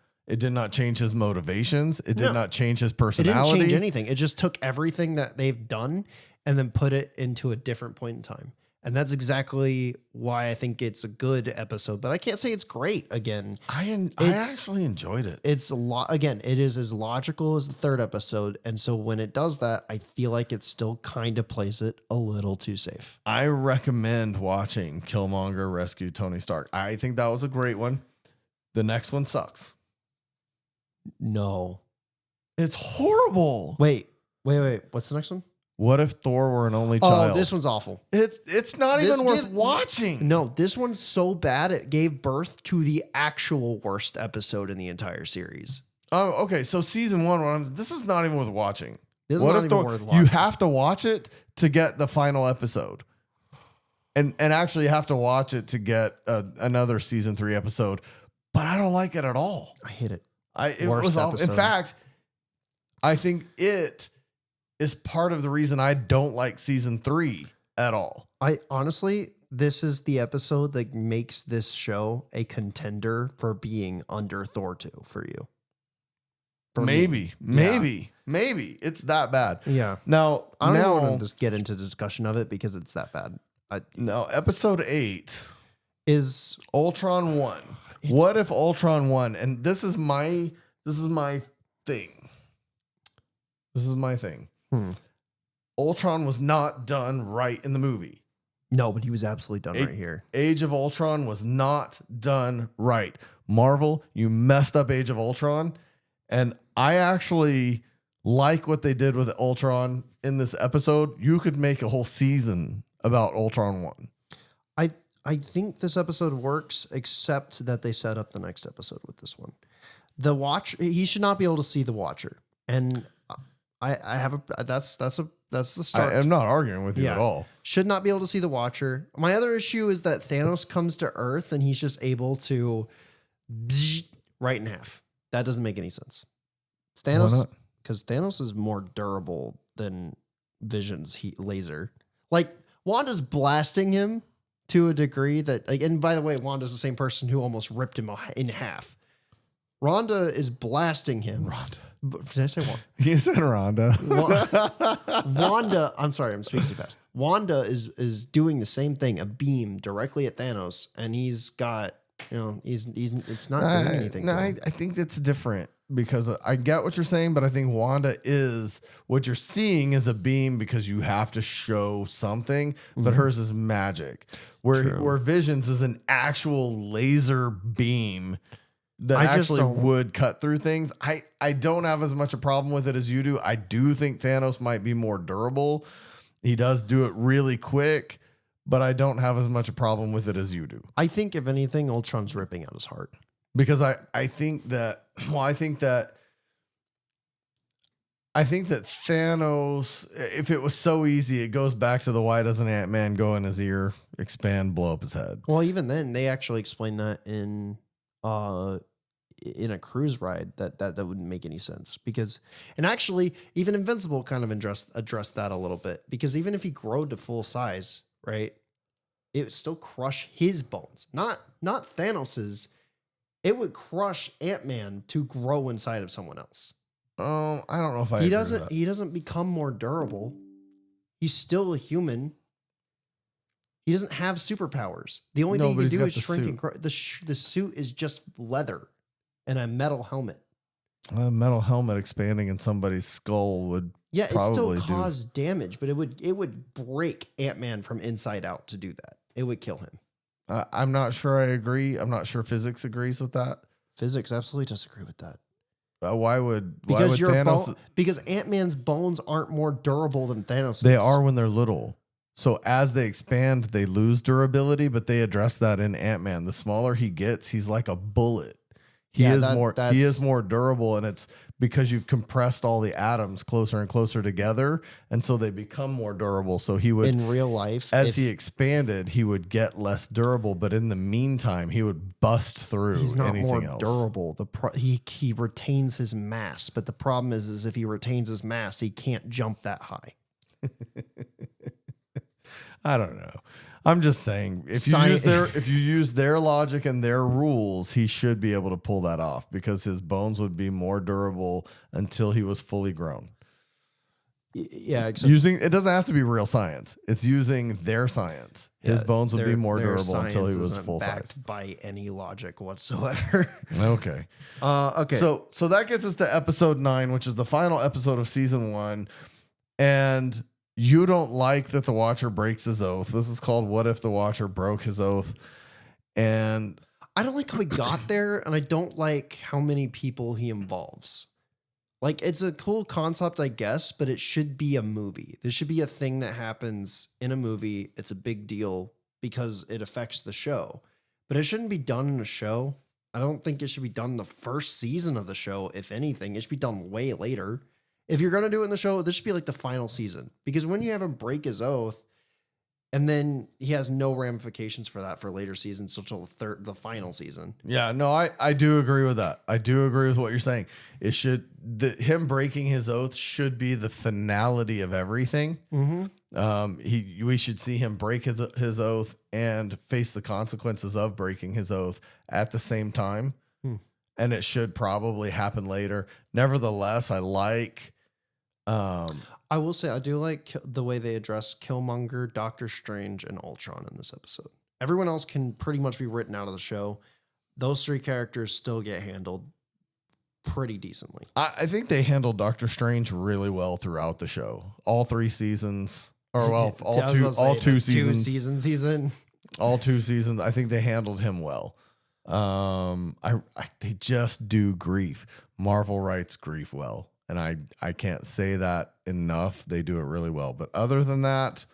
motivations. It did not change his personality. It didn't change anything. It just took everything that they've done and then put it into a different point in time. And that's exactly why I think it's a good episode, but I can't say it's great. Again, I actually enjoyed it. It's it is as logical as the third episode. And so when it does that, I feel like it still kind of plays it a little too safe. I recommend watching Killmonger rescue Tony Stark. I think that was a great one. The next one sucks. No. It's horrible. Wait. What's the next one? What if Thor were an only child? Oh, this one's awful. It's not even worth watching. No, this one's so bad it gave birth to the actual worst episode in the entire series. Oh, okay. So season 1, this is not even worth watching. This is not even worth watching. You have to watch it to get the final episode, and actually you have to watch it to get another season 3 episode. But I don't like it at all. I hate it. Worst episode. In fact, I think it is part of the reason I don't like season 3 at all. I honestly, this is the episode that makes this show a contender for being under Thor 2 for you. For me. Maybe it's that bad. Yeah. Now, I don't want to just get into discussion of it because it's that bad. No, episode 8 Is Ultron won. What if Ultron won? And this is my thing. This is my thing. Ultron was not done right in the movie. No, but he was absolutely done right here. Age of Ultron was not done right. Marvel, you messed up Age of Ultron. And I actually like what they did with Ultron in this episode. You could make a whole season about Ultron 1. I think this episode works, except that they set up the next episode with this one. The Watcher, he should not be able to see the Watcher. And I have a that's the start. I'm not arguing with you at all. Should not be able to see the Watcher. My other issue is that Thanos comes to Earth and he's just able to right in half. That doesn't make any sense. It's Thanos, because Thanos is more durable than Vision's laser. Like, Wanda's blasting him to a degree that, like, and by the way, Wanda's the same person who almost ripped him in half. Rhonda is blasting him. Did I say Wanda? You said Rhonda. Wanda, I'm sorry, I'm speaking too fast. Wanda is doing the same thing, a beam directly at Thanos, and he's got, he's it's not doing anything. No, I think that's different because I get what you're saying, but I think Wanda is what you're seeing is a beam because you have to show something, but hers is magic. Where Vision's is an actual laser beam that actually would cut through things. I don't have as much a problem with it as you do. I do think Thanos might be more durable. He does do it really quick, but I don't have as much a problem with it as you do. I think if anything, Ultron's ripping out his heart. Because I think that Thanos, if it was so easy, it goes back to the why doesn't Ant-Man go in his ear, expand, blow up his head. Well, even then, they actually explain that in a cruise ride that wouldn't make any sense because, and actually even Invincible kind of addressed that a little bit because even if he grew to full size, right, it would still crush his bones, not Thanos's. It would crush Ant-Man to grow inside of someone else. I don't know if he doesn't become more durable. He's still a human. He doesn't have superpowers. The only thing he can do is shrink and grow. The suit is just leather and a metal helmet. A metal helmet expanding in somebody's skull would it still cause damage, but it would break Ant-Man from inside out to do that. It would kill him. I'm not sure I agree. I'm not sure physics agrees with that. Physics absolutely disagree with that. Why would Thanos? Because Ant-Man's bones aren't more durable than Thanos'. They are when they're little. So as they expand, they lose durability, but they address that in Ant-Man. The smaller he gets, he's like a bullet. He is more durable, and it's because you've compressed all the atoms closer and closer together, and so they become more durable. So he would, in real life, as he expanded, he would get less durable, but in the meantime, he would bust through. He's not anything more else. durable. He retains his mass, but the problem is if he retains his mass, he can't jump that high. I don't know. I'm just saying, if you use their logic and their rules, he should be able to pull that off because his bones would be more durable until he was fully grown. Yeah, it doesn't have to be real science. It's using their science. His bones would be more durable until he was full size. By any logic whatsoever. Okay. Okay. So that gets us to episode 9, which is the final episode of season 1, and you don't like that the Watcher breaks his oath. This is called What If the Watcher Broke His Oath. And I don't like how he got there, and I don't like how many people he involves. Like, it's a cool concept, I guess, but it should be a movie. This should be a thing that happens in a movie. It's a big deal because it affects the show. But it shouldn't be done in a show. I don't think it should be done in the first season of the show, if anything. It should be done way later. If you're going to do it in the show, this should be like the final season. Because when you have him break his oath, and then he has no ramifications for that for later seasons until the final season. Yeah, no, I do agree with that. I do agree with what you're saying. Him breaking his oath should be the finality of everything. Mm-hmm. We should see him break his oath and face the consequences of breaking his oath at the same time. And it should probably happen later. Nevertheless, I like. I will say I do like the way they address Killmonger, Doctor Strange, and Ultron in this episode. Everyone else can pretty much be written out of the show. Those three characters still get handled pretty decently. I think they handled Doctor Strange really well throughout the show. All 3 seasons. Or well, all two seasons. All 2 seasons. I think they handled him well. They just do grief. Marvel writes grief well, and I can't say that enough. They do it really well. But other than that,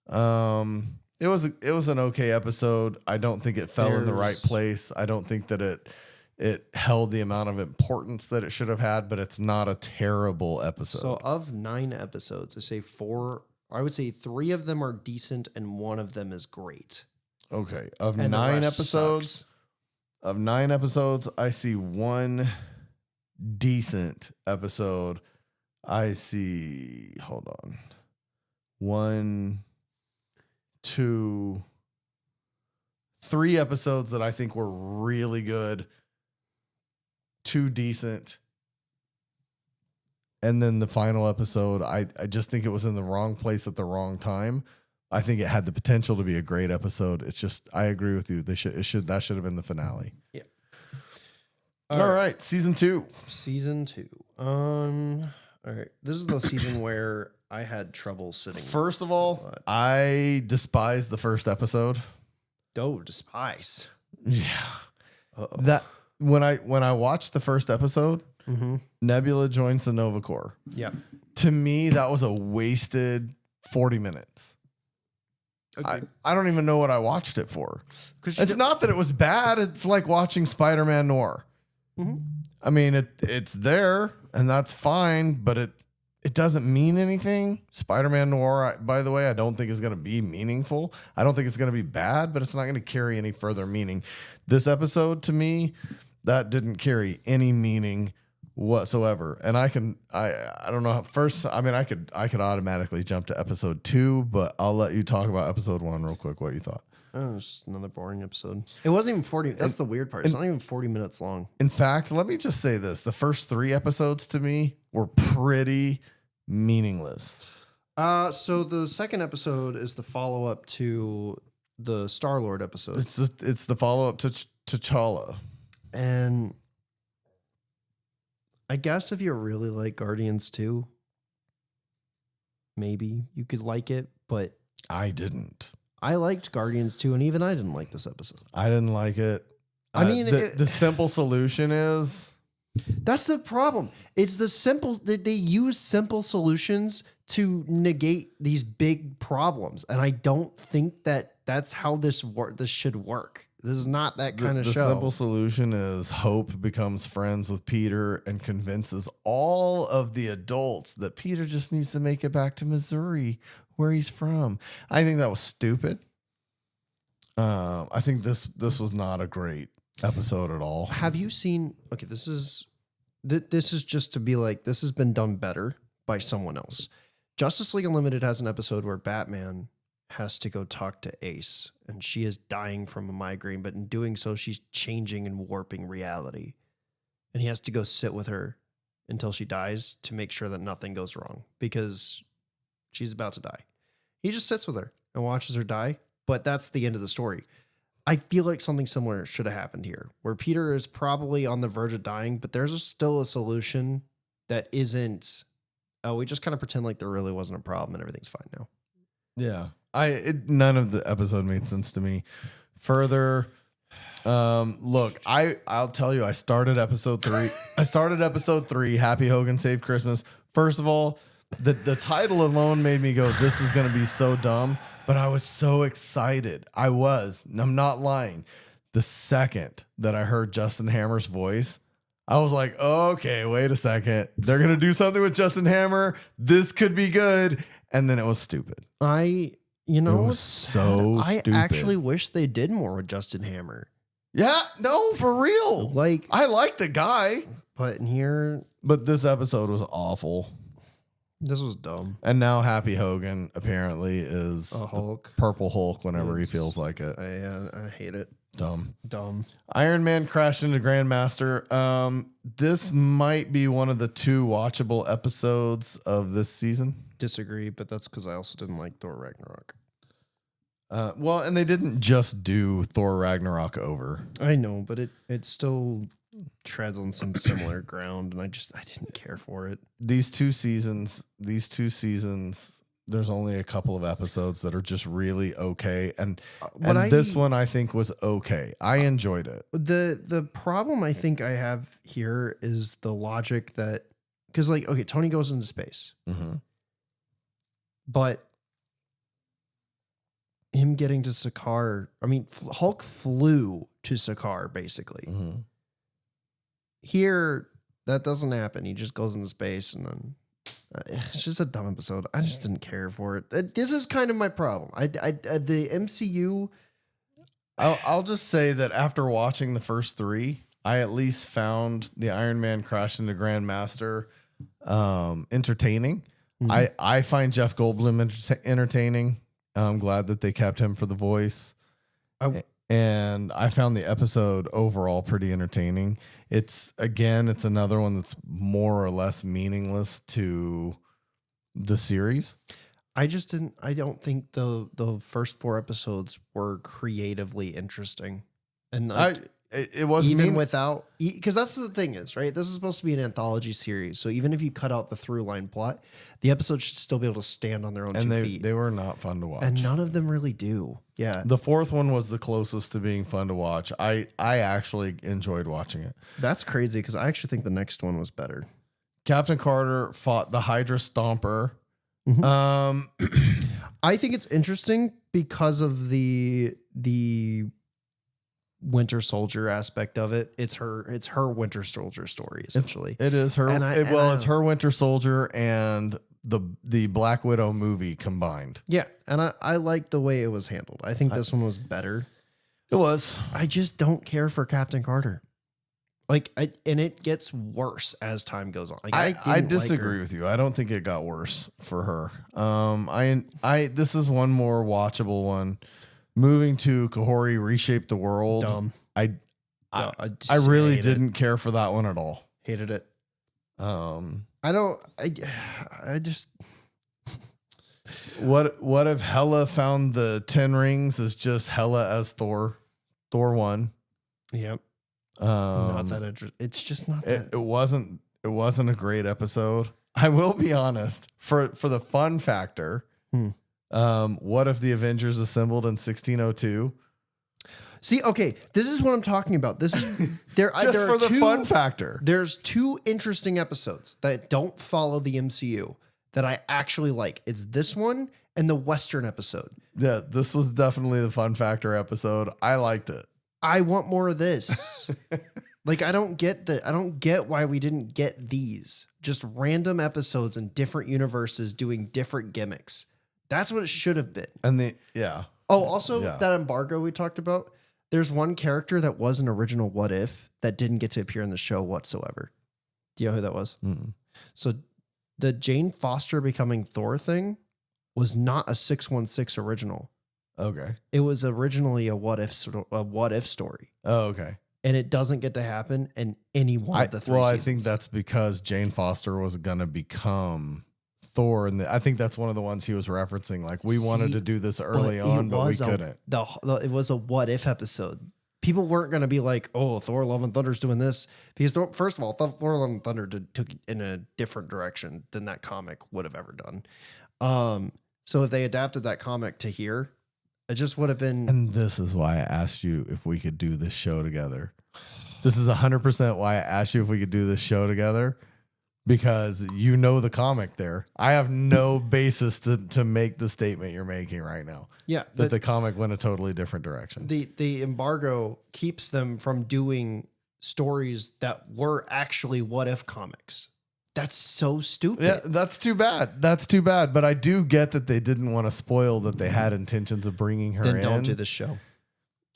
it was an okay episode. I don't think it fell in the right place. I don't think that it held the amount of importance that it should have had, but it's not a terrible episode. So of 9 episodes, I would say 3 of them are decent and 1 of them is great. Okay. Of 9 episodes. Sucks. Of 9 episodes, I see 1 decent episode. I see, hold on. 1, 2, 3 episodes that I think were really good. 2 decent. And then the final episode, I just think it was in the wrong place at the wrong time. I think it had the potential to be a great episode. It's just, I agree with you. That should have been the finale. Yeah. All right. Season 2. Season 2. All right. This is the season where I had trouble sitting. First of all, I despise the first episode. Oh, despise. Yeah. Uh-oh. That when I watched the first episode, Nebula joins the Nova Corps. Yeah. To me, that was a wasted 40 minutes. Okay. I don't even know what I watched it for. It's not that it was bad. It's like watching Spider-Man Noir. I mean, it's there and that's fine, but it doesn't mean anything. Spider-Man Noir, by the way, I don't think is going to be meaningful. I don't think it's going to be bad, but it's not going to carry any further meaning. This episode, to me, that didn't carry any meaning whatsoever. And I don't know how first, I mean, I could automatically jump to episode 2, but I'll let you talk about episode 1 real quick, what you thought. Oh, it's just another boring episode. It wasn't even 40. That's the weird part. It's not even 40 minutes long. In fact, let me just say this. The first 3 episodes to me were pretty meaningless. So the second episode is the follow-up to the Star-Lord episode. It's the follow-up to T'Challa. And I guess if you really like Guardians 2, maybe you could like it, but I didn't. I liked Guardians 2, and even I didn't like this episode. I didn't like it. I mean, the simple solution is... That's the problem. It's the simple... They use simple solutions to negate these big problems, and I don't think that that's how this should work. This is not that kind of show. The simple solution is Hope becomes friends with Peter and convinces all of the adults that Peter just needs to make it back to Missouri, where he's from. I think that was stupid. I think this was not a great episode at all. Have you seen? Okay, this is just to be like, this has been done better by someone else. Justice League Unlimited has an episode where Batman has to go talk to Ace, and she is dying from a migraine, but in doing so, she's changing and warping reality. And he has to go sit with her until she dies to make sure that nothing goes wrong, because she's about to die. He just sits with her and watches her die, but that's the end of the story. I feel like something similar should have happened here, where Peter is probably on the verge of dying, but there's still a solution that isn't, oh, we just kind of pretend like there really wasn't a problem and everything's fine now. Yeah. None of the episode made sense to me. Further, look, I'll tell you, I started episode 3. Happy Hogan Save Christmas. First of all, the title alone made me go, this is going to be so dumb, but I was so excited. I'm not lying. The second that I heard Justin Hammer's voice, I was like, okay, wait a second. They're going to do something with Justin Hammer. This could be good. And then it was stupid. It was so stupid. I actually wish they did more with Justin Hammer. Yeah, no, for real. Like, I like the guy. But in here... But this episode was awful. This was dumb. And now Happy Hogan apparently is A Hulk. Purple Hulk whenever he It's- feels like it. I hate it. Dumb. Dumb. Iron Man crashed into Grandmaster. This might be one of the 2 watchable episodes of this season. Disagree, but that's because I also didn't like Thor Ragnarok. Well, and they didn't just do Thor Ragnarok over. I know, but it still treads on some similar ground, and I didn't care for it. These two seasons, there's only a couple of episodes that are just really okay. And this one I think was okay. I enjoyed it. The problem I think I have here is the logic that, because like, okay, Tony goes into space, but him getting to Sakaar, I mean, Hulk flew to Sakaar basically. Here, that doesn't happen. He just goes into space, and then it's just a dumb episode. I just didn't care for it. This is kind of my problem. The MCU. I'll just say that after watching the first 3, I at least found the Iron Man crash into Grandmaster entertaining. I find Jeff Goldblum entertaining. I'm glad that they kept him for the voice. And I found the episode overall pretty entertaining. It's another one that's more or less meaningless to the series. I don't think the first 4 episodes were creatively interesting. And it wasn't even without, because that's the thing is, right? This is supposed to be an anthology series. So even if you cut out the through line plot, the episodes should still be able to stand on their own 2 feet. They were not fun to watch. And none of them really do. Yeah. The 4th one was the closest to being fun to watch. I actually enjoyed watching it. That's crazy because I actually think the next one was better. Captain Carter fought the Hydra Stomper. I think it's interesting because of the Winter Soldier aspect of it. It's her Winter Soldier story essentially. It is her. It's her Winter Soldier and the Black Widow movie combined. Yeah, and I like the way it was handled. I think this one was better. It was. I just don't care for Captain Carter. And it gets worse as time goes on. Like, I disagree with you. I don't think it got worse for her. This is one more watchable one. Moving to Kahori Reshaped the World. Dumb. I really didn't care for that one at all. Hated it. I just. What if Hela found the 10 rings as just Hela as Thor 1? Yep. Not that interesting. It's just not that. It wasn't a great episode. I will be honest, for the fun factor. What if the Avengers assembled in 1602? See, okay, this is what I'm talking about. This is there. Just there for are the two, fun factor. There's 2 interesting episodes that don't follow the MCU that I actually like. It's this one and the Western episode. Yeah, this was definitely the fun factor episode. I liked it. I want more of this. Like, I don't get why we didn't get these. Just random episodes in different universes doing different gimmicks. That's what it should have been. And Also, that embargo we talked about, there's one character that was an original What If that didn't get to appear in the show whatsoever. Do you know who that was? Mm-mm. So the Jane Foster becoming Thor thing was not a 616 original. Okay. It was originally a What If story. Oh, okay. And it doesn't get to happen in any one of the 3 seasons. I think that's because Jane Foster was going to become Thor, and I think that's one of the ones he was referencing. Like, we wanted to do this early on, but we couldn't. It was a What If episode. People weren't going to be like, "Oh, Thor: Love and Thunder's doing this," because first of all, Thor: Love and Thunder took in a different direction than that comic would have ever done. So if they adapted that comic to here, it just would have been. And this is why I asked you if we could do this show together. This is 100% why I asked you if we could do this show together. Because you know the comic there. I have no basis to make the statement you're making right now. Yeah. That the comic went a totally different direction. The embargo keeps them from doing stories that were actually What If comics. That's so stupid. Yeah, that's too bad. That's too bad. But I do get that they didn't want to spoil that they had intentions of bringing her in. Then don't do this show.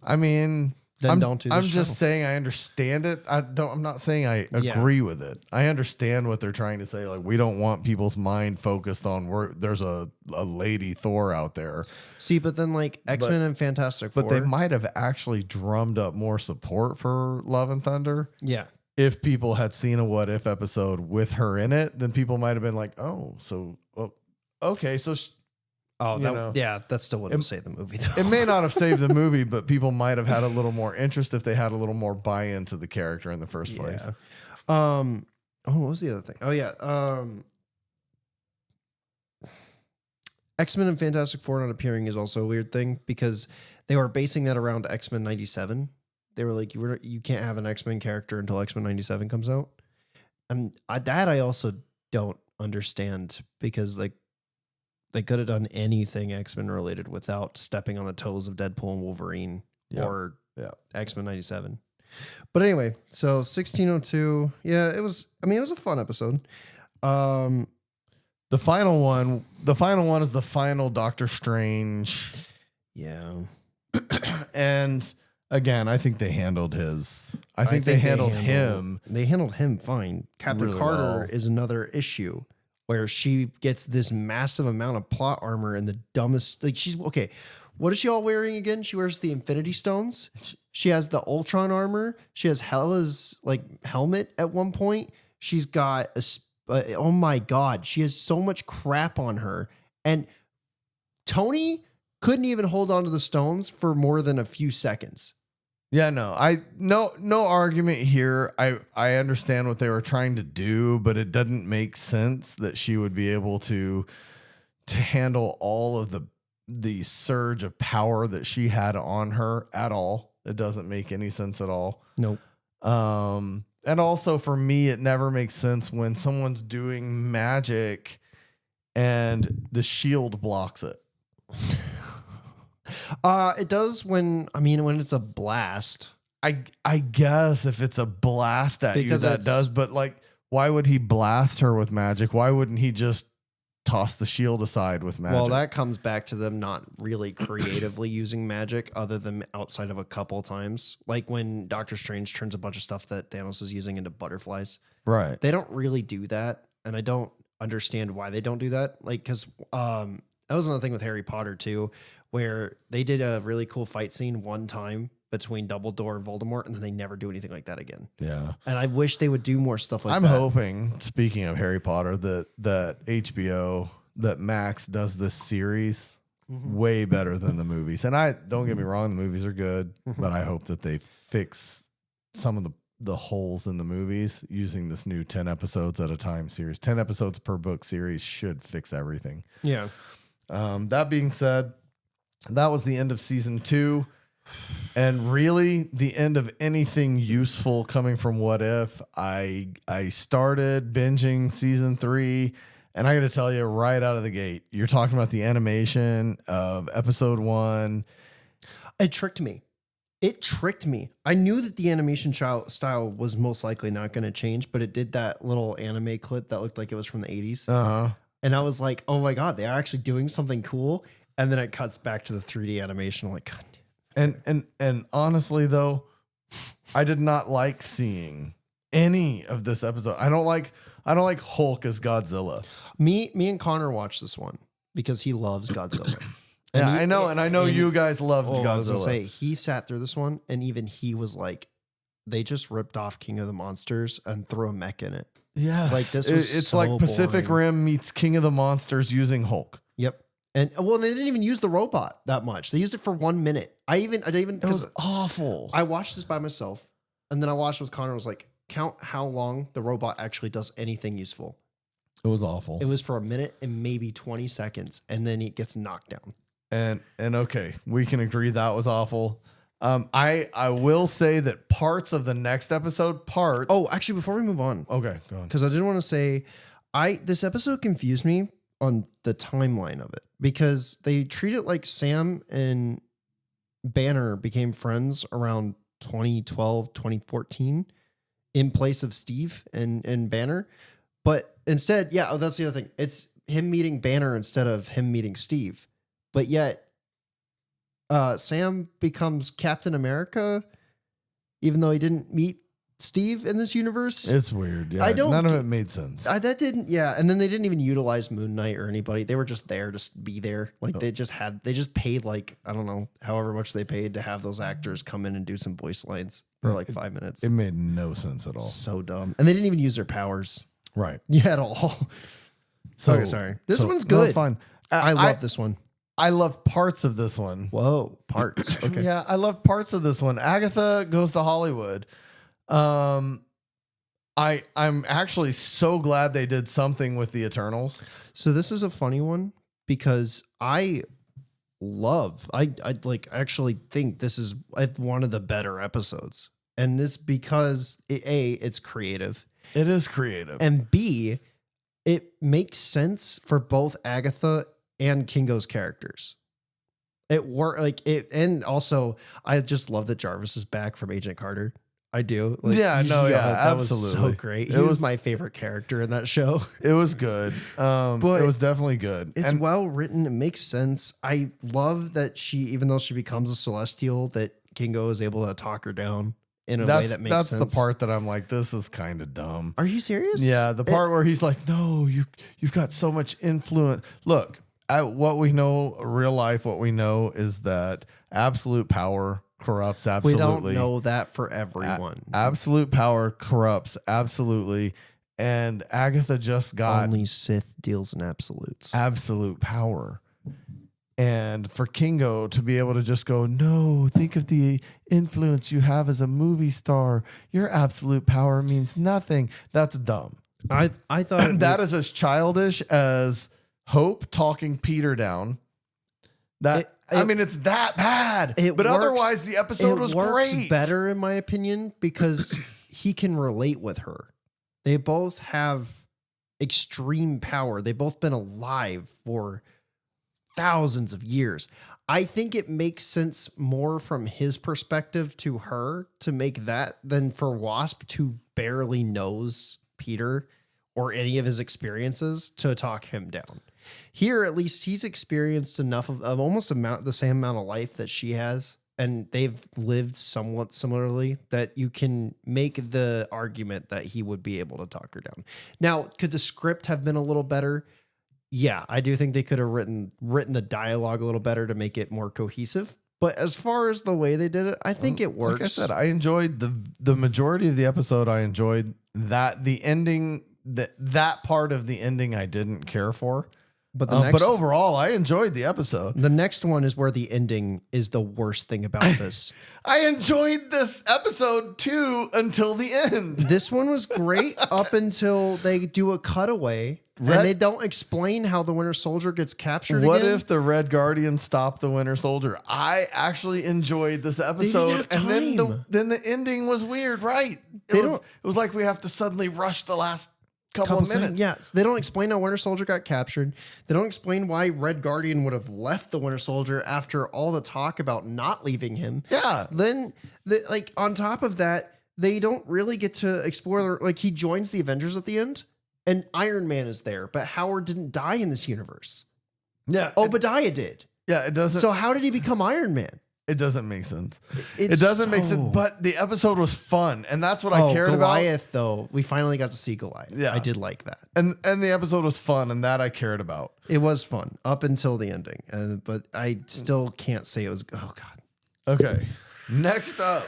I mean, then don't do this I'm just show. saying I understand it. I'm not saying I agree with it. I understand what they're trying to say. Like, we don't want people's mind focused on there's a lady Thor out there. See, but then like X-Men and Fantastic Four. But they might have actually drummed up more support for Love and Thunder. Yeah. If people had seen a What If episode with her in it, then people might have been like, oh, so, okay. So, that still wouldn't save the movie, though. it may not have saved the movie, but people might have had a little more interest if they had a little more buy-in to the character in the first place. What was the other thing? Oh, yeah. X-Men and Fantastic Four not appearing is also a weird thing because they were basing that around X-Men 97. They were like, you can't have an X-Men character until X-Men 97 comes out. And I also don't understand because like they could have done anything X-Men related without stepping on the toes of Deadpool and Wolverine or X-Men 97. But anyway, so 1602. Yeah, it was a fun episode. The final one is the final Doctor Strange. Yeah. And again, I think they handled his. I think they handled him. They handled him fine. Captain really Carter well. is another issue where she gets this massive amount of plot armor and the dumbest. Like she's okay. What is she all wearing again? She wears the Infinity Stones. She has the Ultron armor. She has Hela's like helmet at one point. She's got oh my God, she has so much crap on her. And Tony couldn't even hold on to the stones for more than a few seconds. Yeah, no argument here. I understand what they were trying to do, but it doesn't make sense that she would be able to handle all of the surge of power that she had on her at all. It doesn't make any sense at all. Nope. And also for me, it never makes sense when someone's doing magic and the shield blocks it. It does when it's a blast. I guess if it's a blast at Because you, that does. But like, why would he blast her with magic? Why wouldn't he just toss the shield aside with magic? Well, that comes back to them not really creatively using magic other than outside of a couple times. Like when Doctor Strange turns a bunch of stuff that Thanos is using into butterflies. Right. They don't really do that. And I don't understand why they don't do that. Like, because that was another thing with Harry Potter too, where they did a really cool fight scene one time between Dumbledore and Voldemort, and then they never do anything like that again. Yeah. And I wish they would do more stuff like I'm that. hoping, speaking of Harry Potter, that HBO, that Max does this series way better than the movies. And don't get me wrong, the movies are good, but I hope that they fix some of the holes in the movies using this new 10 episodes at a time series. 10 episodes per book series should fix everything. Yeah. That being said, that was the end of season 2. And really the end of anything useful coming from What If. I started binging season 3, and I got to tell you right out of the gate, you're talking about the animation of episode 1. It tricked me. I knew that the animation style was most likely not going to change, but it did that little anime clip that looked like it was from the 80s. Uh-huh. And I was like, oh my God, they are actually doing something cool. And then it cuts back to the 3D animation. I'm like, God. And honestly though, I did not like seeing any of this episode. I don't like Hulk as Godzilla. Me and Connor watched this one because he loves Godzilla. I know you guys loved Godzilla. I was gonna say, he sat through this one, and even he was like, they just ripped off King of the Monsters and threw a mech in it. Yeah, like this was it's so like Pacific boring. Rim meets King of the Monsters using Hulk. Yep. And well, they didn't even use the robot that much. They used it for 1 minute. It was awful. I watched this by myself, and then I watched with Connor. I was like, count how long the robot actually does anything useful. It was awful. It was for a minute and maybe 20 seconds, and then it gets knocked down. And okay, we can agree that was awful. I will say that parts of the next episode, Oh, actually, before we move on, okay, go on. because I didn't want to say, this episode confused me on the timeline of it because they treat it like Sam and Banner became friends around 2012, 2014 in place of Steve and Banner. But instead, that's the other thing. It's him meeting Banner instead of him meeting Steve. But yet, Sam becomes Captain America even though he didn't meet Steve in this universe. It's weird. Yeah, none of it made sense. That didn't. Yeah, and then they didn't even utilize Moon Knight or anybody. They were just there to be there. Like they just paid like I don't know however much they paid to have those actors come in and do some voice lines for like 5 minutes. It made no sense at all. So dumb, and they didn't even use their powers. Right. Yeah, at all. So Okay, sorry. This one's no, good. it's fine. I love this one. I love parts of this one. Whoa, parts. Okay. Yeah, I love parts of this one. Agatha Goes to Hollywood. I'm actually so glad they did something with the Eternals. So this is a funny one because I actually think this is one of the better episodes. And it's because it's creative. It is creative. And B, it makes sense for both Agatha and Kingo's characters. It worked and also I just love that Jarvis is back from Agent Carter. I do. That that absolutely. was so great. He was my favorite character in that show. It was good. But it was definitely good. It's well written. It makes sense. I love that even though she becomes a Celestial, that Kingo is able to talk her down in a way that makes sense. That's the part that I'm like, this is kind of dumb. Are you serious? Yeah, the part where he's like, no, you've got so much influence. Look, what we know, real life, what we know is that absolute power corrupts absolutely. We don't know that for everyone. Absolute power corrupts absolutely. And Agatha just got only Sith deals in absolutes. Absolute power. And for Kingo to be able to just go, no, think of the influence you have as a movie star. Your absolute power means nothing. That's dumb. I thought that is as childish as Hope talking Peter down. It's that bad. Otherwise, the episode was great. Better, in my opinion, because he can relate with her. They both have extreme power. They've both been alive for thousands of years. I think it makes sense more from his perspective to her to make that than for Wasp, who barely knows Peter or any of his experiences, to talk him down. Here, at least, he's experienced enough of almost the same amount of life that she has, and they've lived somewhat similarly, that you can make the argument that he would be able to talk her down. Now, could the script have been a little better? Yeah, I do think they could have written the dialogue a little better to make it more cohesive. But as far as the way they did it, I think it works. Like I said, I enjoyed the majority of the episode. I enjoyed that. The ending, that part of the ending I didn't care for. But but overall, I enjoyed the episode. The next one is where the ending is the worst thing about this. I enjoyed this episode too until the end. This one was great up until they do a cutaway and they don't explain how the Winter Soldier gets captured. What again. if the Red Guardian stopped the Winter Soldier? I actually enjoyed this episode, and then the ending was weird. Right? It was like we have to suddenly rush the last couple of minutes. Yes, they don't explain how Winter Soldier got captured. They don't explain why Red Guardian would have left the Winter Soldier after all the talk about not leaving him. Yeah. Then, on top of that, they don't really get to explore. He joins the Avengers at the end, and Iron Man is there, but Howard didn't die in this universe. Yeah. Obadiah did. Yeah, it doesn't. So how did he become Iron Man? It doesn't make sense. It doesn't make sense, but the episode was fun, and that's what I cared about. Goliath, though, we finally got to see Goliath. Yeah, I did like that, and the episode was fun, and that I cared about. It was fun up until the ending, but I still can't say it was. Oh God. Okay, next up,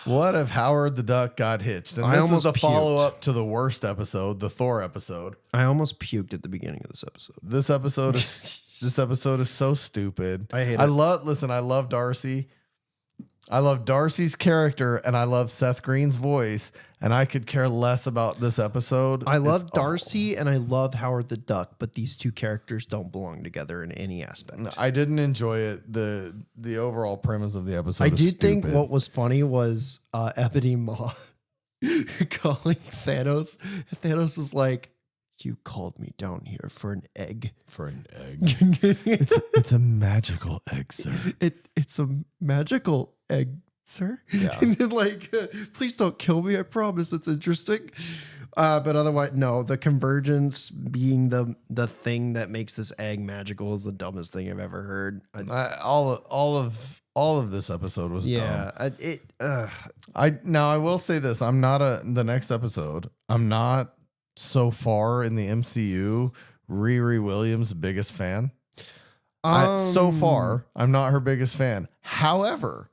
what if Howard the Duck got hitched? And this is a follow up to the worst episode, the Thor episode. I almost puked at the beginning of this episode. This episode is. This episode is so stupid. I hate it. I love Darcy. I love Darcy's character, and I love Seth Green's voice, and I could care less about this episode. I love Darcy and I love Howard the Duck, but these two characters don't belong together in any aspect. No, I didn't enjoy it. The overall premise of the episode. I did think what was funny was Ebony Maw calling Thanos. Thanos is like, "You called me down here for an egg." For an egg. it's a magical egg, sir. It's a magical egg, sir. Yeah. And then please don't kill me. I promise it's interesting. But otherwise, no, the convergence being the thing that makes this egg magical is the dumbest thing I've ever heard. All all of this episode was dumb. Yeah, I will say this. I'm not the next episode. I'm not so far in the MCU Riri Williams' biggest fan. So far, I'm not her biggest fan. However,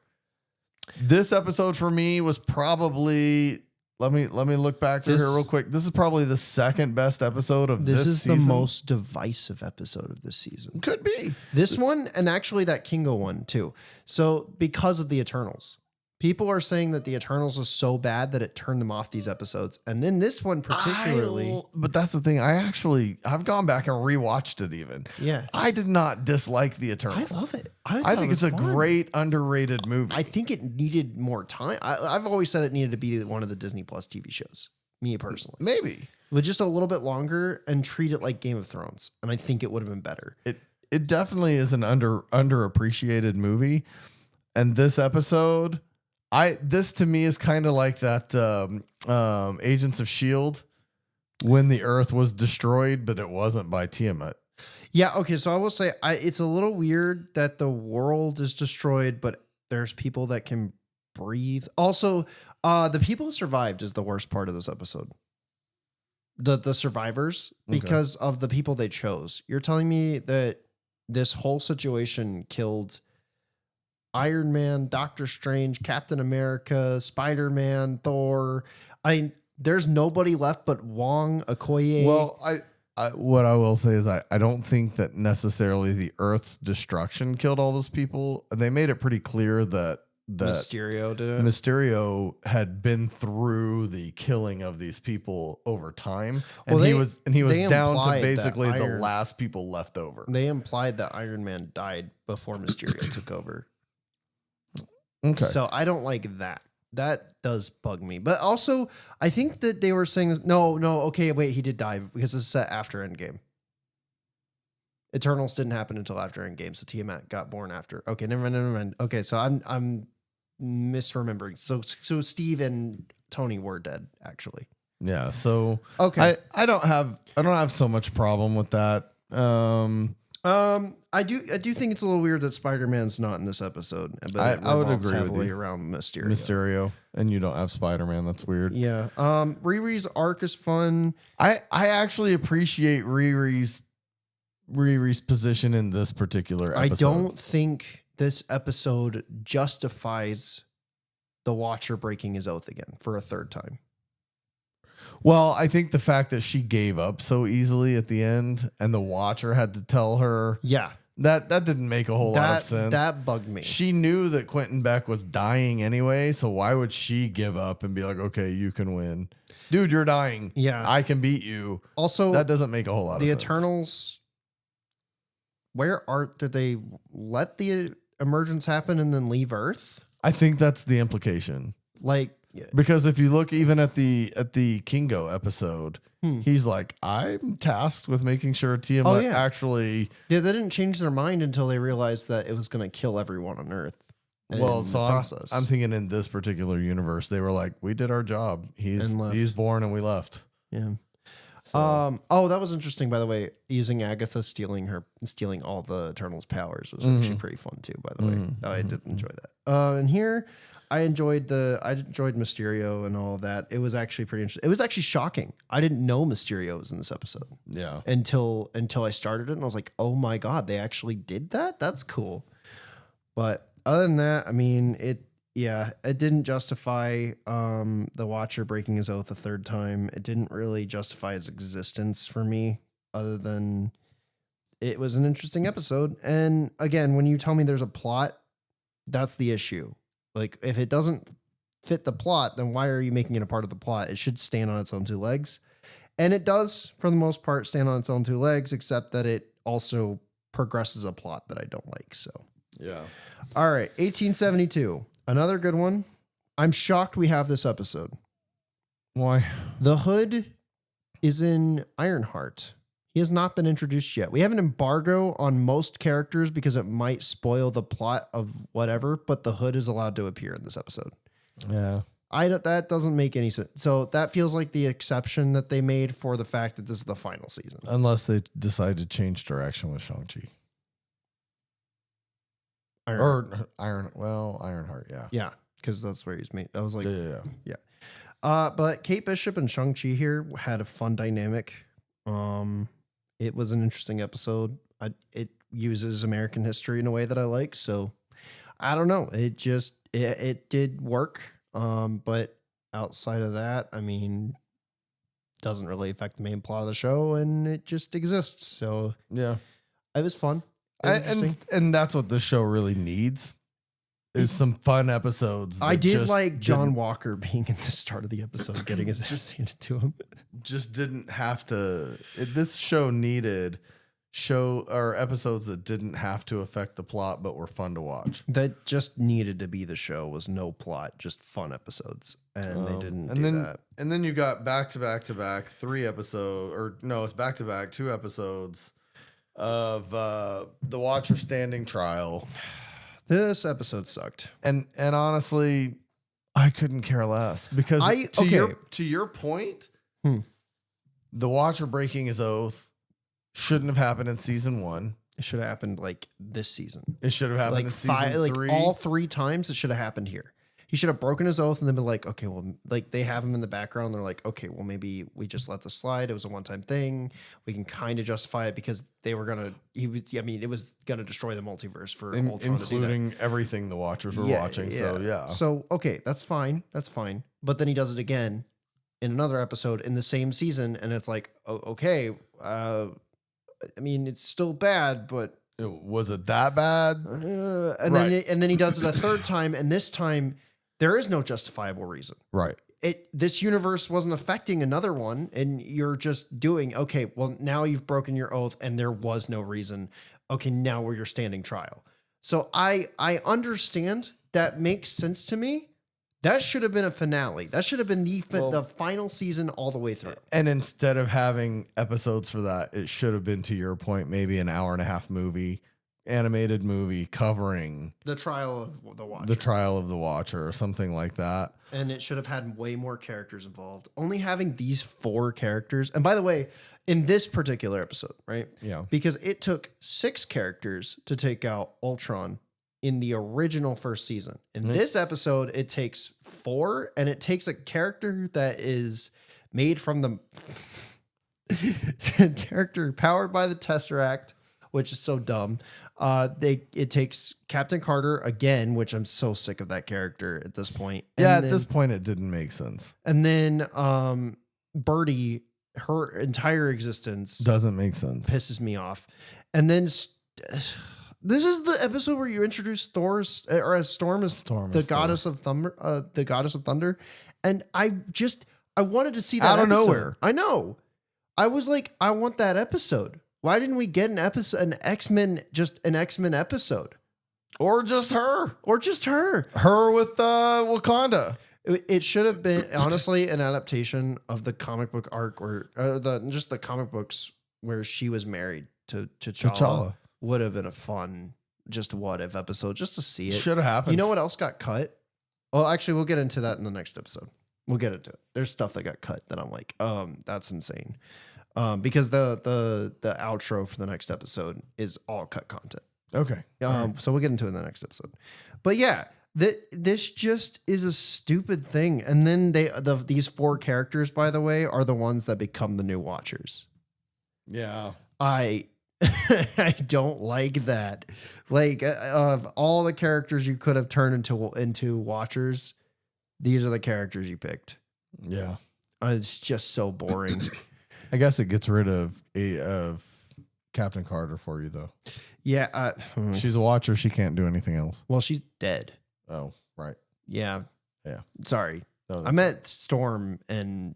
this episode for me was probably let me look back through here real quick. This is probably the second best episode of this is season. the most divisive episode of this season. Could be This one, and actually that Kingo one too. So because of the Eternals. People are saying that the Eternals was so bad that it turned them off these episodes. And then this one particularly. But that's the thing. I've gone back and rewatched it even. Yeah. I did not dislike the Eternals. I love it. I think it's a great underrated movie. I think it needed more time. I've always said it needed to be one of the Disney Plus TV shows. Me personally. Maybe. With just a little bit longer and treat it like Game of Thrones. And I think it would have been better. It definitely is an underappreciated movie. And this episode, this to me is kind of like that Agents of S.H.I.E.L.D. when the Earth was destroyed, but it wasn't by Tiamat. Yeah, okay, so I will say it's a little weird that the world is destroyed, but there's people that can breathe. Also, the people who survived is the worst part of this episode. The survivors, because of the people they chose. You're telling me that this whole situation killed Iron Man, Doctor Strange, Captain America, Spider-Man, Thor. There's nobody left but Wong, Okoye. Well, what I will say is I don't think that necessarily the Earth's destruction killed all those people. They made it pretty clear that Mysterio did it. Mysterio had been through the killing of these people over time, and Well, he was down to implied basically that the last people left over. They implied that Iron Man died before Mysterio took over. Okay. So I don't like that. That does bug me. But also, I think that they were saying, no, okay, wait, he did die because it's set after Endgame. Eternals didn't happen until after Endgame, so Tiamat got born after. Okay, never mind. Okay, so I'm misremembering. So Steve and Tony were dead, actually. Yeah. So okay, I don't have so much problem with that. I do think it's a little weird that Spider-Man's not in this episode. But I would revolves agree with heavily you. around Mysterio, and you don't have Spider-Man. That's weird. Yeah. Riri's arc is fun. I actually appreciate Riri's position in this particular episode. I don't think this episode justifies the Watcher breaking his oath again for a third time. Well, I think the fact that she gave up so easily at the end and the Watcher had to tell her. Yeah. That didn't make a whole lot of sense. That bugged me. She knew that Quentin Beck was dying anyway, so why would she give up and be like, okay, you can win? Dude, you're dying. Yeah. I can beat you. Also, that doesn't make a whole lot of sense. The Eternals, did they let the emergence happen and then leave Earth? I think that's the implication. Because if you look even at the Kingo episode, he's like, I'm tasked with making sure Tiamat actually. Yeah, they didn't change their mind until they realized that it was going to kill everyone on Earth. Well, so I'm thinking in this particular universe, they were like, we did our job. He's born and we left. Yeah. So. That was interesting, by the way. Using Agatha stealing all the Eternals' powers was actually pretty fun too. By the way, I did enjoy that. And here, I enjoyed Mysterio and all of that. It was actually pretty interesting. It was actually shocking. I didn't know Mysterio was in this episode. Yeah. Until I started it, and I was like, oh my god, they actually did that. That's cool. But other than that, I mean, it didn't justify the Watcher breaking his oath a third time. It didn't really justify his existence for me, other than it was an interesting episode. And again, when you tell me there's a plot, that's the issue. Like, if it doesn't fit the plot, then why are you making it a part of the plot? It should stand on its own two legs. And it does, for the most part, stand on its own two legs, except that it also progresses a plot that I don't like. So, yeah. All right. 1872. Another good one. I'm shocked we have this episode. Why? The Hood is in Ironheart. He has not been introduced yet. We have an embargo on most characters because it might spoil the plot of whatever, but the Hood is allowed to appear in this episode. Yeah. That doesn't make any sense. So that feels like the exception that they made for the fact that this is the final season. Unless they decide to change direction with Shang-Chi. Ironheart. Yeah. Yeah, because that's where he's made. That was like, Yeah. but Kate Bishop and Shang-Chi here had a fun dynamic. It was an interesting episode. It uses American history in a way that I like. So I don't know. It did work. But outside of that, I mean, doesn't really affect the main plot of the show, and it just exists. So Yeah. it was fun. It was interesting. And that's what this show really needs is some fun episodes. I that did just like John didn't- Walker being in the start of the episode, getting his ass handed to him. just didn't have to. This show needed episodes that didn't have to affect the plot, but were fun to watch. That just needed to be the show. Was no plot, just fun episodes, and they didn't do that. And then you got back to back 3 episodes, or no, it's back to back 2 episodes of the Watcher standing trial. This episode sucked. And honestly, I couldn't care less because to your point, the Watcher breaking his oath shouldn't have happened in season 1. It should have happened like this season. It should have happened Like in season 3. all 3 times it should have happened here. He should have broken his oath and then been like, okay, well, like they have him in the background. They're like, okay, well, maybe we just let this slide. It was a one-time thing. We can kind of justify it because they were it was gonna destroy the multiverse for Ultron to do that. Including everything the Watchers were watching. So yeah. So okay, that's fine. That's fine. But then he does it again in another episode in the same season, and it's like, okay, I mean, it's still bad, but Was it that bad? and then he does it a third time, and this time there is no justifiable reason. Right. This universe wasn't affecting another one, and you're just doing okay. Well, now you've broken your oath, and there was no reason. Okay, now we're your standing trial. So I understand that makes sense to me. That should have been a finale. That should have been the final season all the way through. And instead of having episodes for that, it should have been, to your point, maybe an 1.5-hour movie, animated movie covering The trial of the Watcher. the trial of the Watcher or something like that. And it should have had way more characters involved. Only having these 4 characters. And by the way, in this particular episode, right? Yeah. Because it took 6 characters to take out Ultron in the original first season. In this episode, it takes 4, and it takes a character that is made from the character powered by the Tesseract, which is so dumb. It takes Captain Carter again, which I'm so sick of that character at this point. Yeah, at this point, it didn't make sense. And then Birdie, her entire existence Doesn't make sense. pisses me off. And then this is the episode where you introduce Storm as the goddess of thunder, and I wanted to see that out of episode. nowhere. I know. I was like, I want that episode. Why didn't we get an X-Men episode? Or just her. Or just her. Her with Wakanda. It should have been, honestly, an adaptation of the comic book arc or the comic books where she was married to T'Challa. Would have been a fun, just what if episode, just to see it. Should have happened. You know what else got cut? Well, actually, we'll get into that in the next episode. We'll get into it. There's stuff that got cut that I'm like, that's insane. Because the outro for the next episode is all cut content. Okay. So we'll get into it in the next episode. But yeah, this just is a stupid thing. And then these 4 characters, by the way, are the ones that become the new Watchers. Yeah. I don't like that. Like of all the characters you could have turned into Watchers, these are the characters you picked. Yeah. It's just so boring. I guess it gets rid of Captain Carter for you, though. Yeah. She's a Watcher. She can't do anything else. Well, she's dead. Oh, right. Yeah. Yeah. Sorry. No, I meant Storm and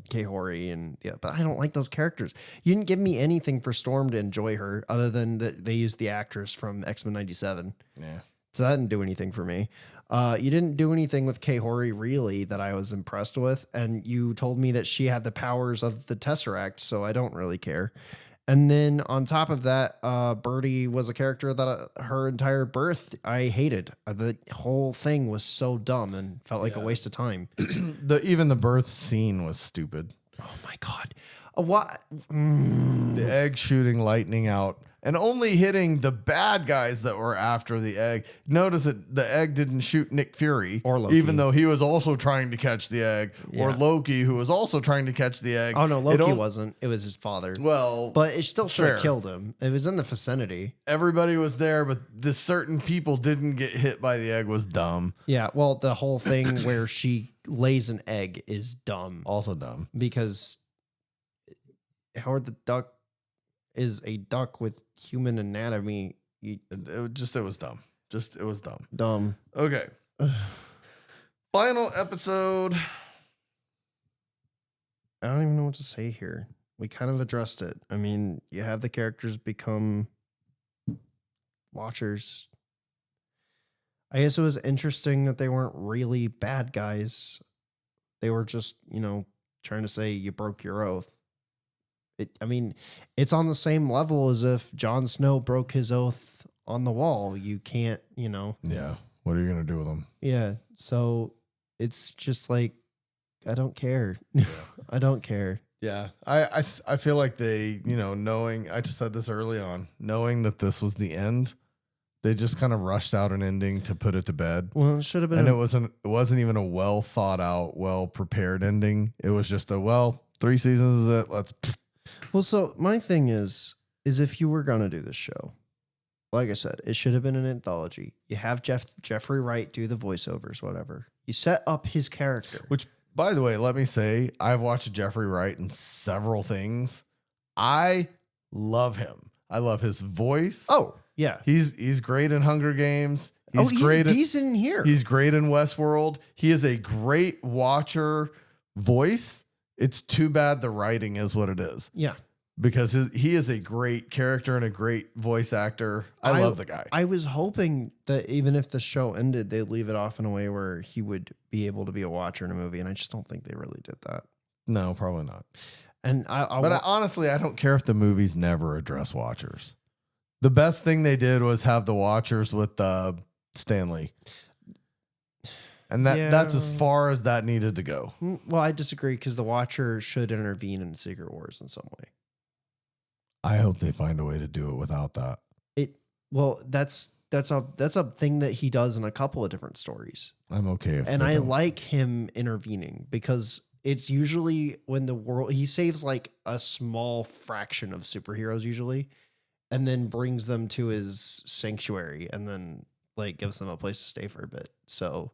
Kahori, and but I don't like those characters. You didn't give me anything for Storm to enjoy her other than that they used the actress from X-Men 97. Yeah. So that didn't do anything for me. You didn't do anything with Kahori really that I was impressed with. And you told me that she had the powers of the Tesseract, so I don't really care. And then on top of that, Birdie was a character that her entire birth I hated. The whole thing was so dumb and felt like a waste of time. Even the birth scene was stupid. Oh my God. What? The egg shooting lightning out and only hitting the bad guys that were after the egg. Notice that the egg didn't shoot Nick Fury, Or Loki. even though he was also trying to catch the egg, or Yeah. Loki, who was also trying to catch the egg. Oh no, It Loki on- wasn't. It was his father. Well, But it still should have fair. killed him. It was in the vicinity. everybody was there, but the certain people didn't get hit by the egg was dumb. Yeah. Well, the whole thing where she lays an egg is dumb Also dumb. because Howard the Duck is a duck with human anatomy. It was dumb. It was dumb. Dumb. Okay. Final episode. I don't even know what to say here. We kind of addressed it. I mean, you have the characters become watchers. I guess it was interesting that they weren't really bad guys. They were just, trying to say you broke your oath. It's on the same level as if Jon Snow broke his oath on the wall. You can't, Yeah. What are you going to do with them? Yeah. So it's just like, I don't care. I don't care. Yeah. I feel like they, knowing, I just said this early on, knowing that this was the end, they just kind of rushed out an ending to put it to bed. Well, it should have been. And it wasn't even a well thought out, well prepared ending. It was just 3 seasons is it. Let's. Well, so my thing is if you were gonna do this show, like I said, it should have been an anthology. You have Jeffrey Wright do the voiceovers, whatever. You set up his character. Which, by the way, let me say, I've watched Jeffrey Wright in several things. I love him. I love his voice. Oh yeah, He's great in Hunger Games. he's great. decent here. He's great in Westworld. He is a great watcher voice. It's too bad the writing is what it is, yeah. because he is a great character and a great voice actor. I love the guy. I was hoping that even if the show ended, they'd leave it off in a way where he would be able to be a watcher in a movie, and I just don't think they really did that. No, probably not. And honestly, I don't care if the movies never address watchers. The best thing they did was have the watchers with Stanley. And that's as far as that needed to go. well, I disagree because the watcher should intervene in Secret Wars in some way. I hope they find a way to do it without that. That's a thing that he does in a couple of different stories. I'm okay if And they I don't. like him intervening because it's usually when he saves like a small fraction of superheroes usually, and then brings them to his sanctuary and then like gives them a place to stay for a bit. So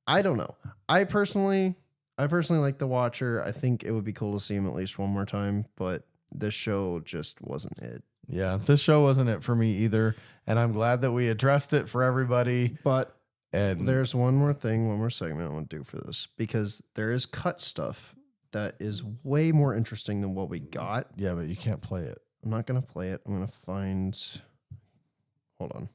I don't know. I personally like the Watcher. I think it would be cool to see him at least one more time, but this show just wasn't it. Yeah, this show wasn't it for me either. And I'm glad that we addressed it for everybody. But And there's one more segment I want to do for this because there is cut stuff that is way more interesting than what we got. yeah, but you can't play it. I'm not going to play it. I'm going to find. Hold on.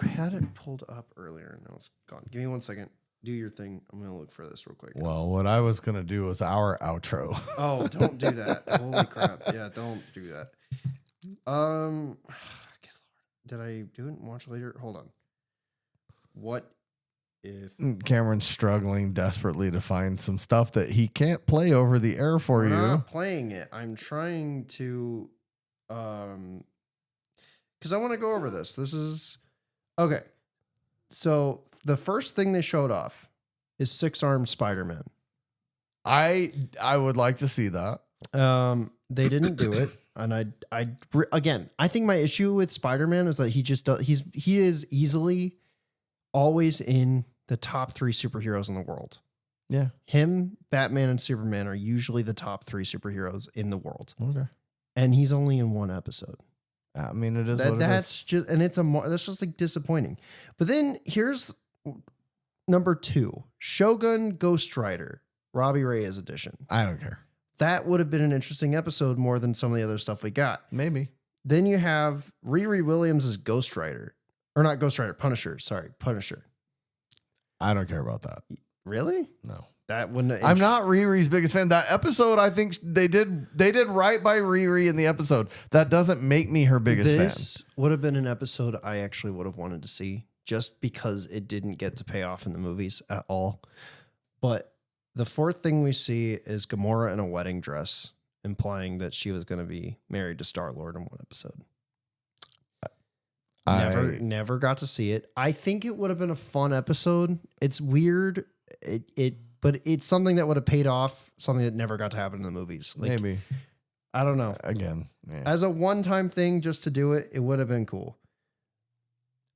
I had it pulled up earlier and now it's gone. Give me 1 second. Do your thing. I'm going to look for this real quick. Well, what I was going to do was our outro. Oh, don't do that. Holy crap. Yeah, don't do that. Did I do it and watch later? Hold on. What if Cameron's struggling desperately to find some stuff that he can't play over the air for we're you. not playing it? I'm trying to because I want to go over this. This is okay. So the first thing they showed off is 6-armed Spider-Man. I would like to see that. They didn't do it, and I think my issue with Spider-Man is that he is easily always in the top 3 superheroes in the world. Yeah. Him, Batman, and Superman are usually the top 3 superheroes in the world, Okay. and he's only in one episode. I mean, it is what it That's is. just, and that's just like disappointing. But then here's number 2, Shogun Ghost Rider, Robbie Reyes edition. I don't care. That would have been an interesting episode more than some of the other stuff we got. Maybe. Then you have Riri Williams as Ghost Rider. Or not Ghost Rider, Punisher. Sorry, Punisher. I don't care about that. Really? No. That wouldn't. I'm not Riri's biggest fan. That episode, I think they did right by Riri in the episode. That doesn't make me her biggest fan. This would have been an episode I actually would have wanted to see just because it didn't get to pay off in the movies at all. But the fourth thing we see is Gamora in a wedding dress. implying that she was going to be married to Star-Lord in one episode. Never got to see it. I think it would have been a fun episode. It's weird. But it's something that would have paid off, something that never got to happen in the movies. Like, Maybe. I don't know. Again. Yeah. As a one-time thing, just to do it, it would have been cool.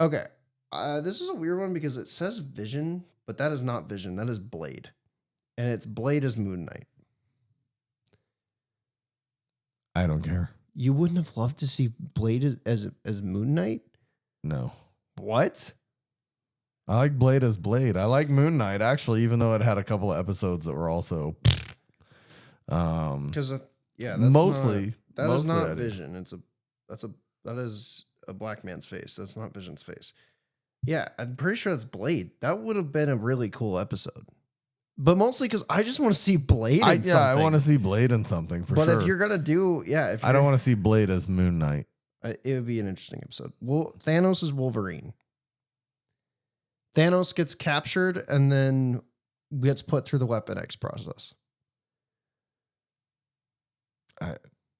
Okay. This is a weird one because it says Vision, but that is not Vision. That is Blade. And it's Blade as Moon Knight. I don't care. You wouldn't have loved to see Blade as Moon Knight? No. What? I like Blade as Blade. I like Moon Knight, actually, even though it had a couple of episodes that were also Because that's mostly that is not edited. Vision. That is a black man's face. That's not Vision's face. Yeah, I'm pretty sure that's Blade. That would have been a really cool episode. But mostly because I just want to see Blade in something. I want to see Blade in something for sure. But if you're gonna do, I don't want to see Blade as Moon Knight. it would be an interesting episode. Well, Thanos is Wolverine. Thanos gets captured and then gets put through the Weapon X process.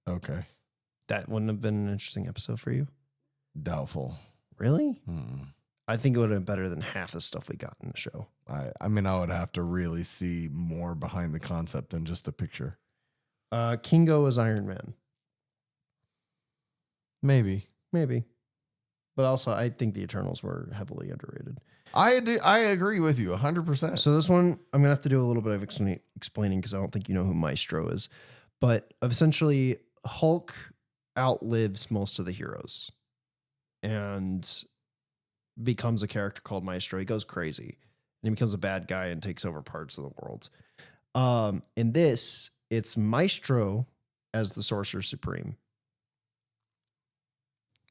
Okay. That wouldn't have been an interesting episode for you? Doubtful. Really? Hmm. I think it would have been better than half the stuff we got in the show. I mean, I would have to really see more behind the concept than just a picture. Kingo is Iron Man. Maybe. But also, I think the Eternals were heavily underrated. I agree with you 100%. So this one, I'm going to have to do a little bit of explaining because I don't think you know who Maestro is. But essentially, Hulk outlives most of the heroes and becomes a character called Maestro. He goes crazy and he becomes a bad guy and takes over parts of the world. In this, it's Maestro as the Sorcerer Supreme.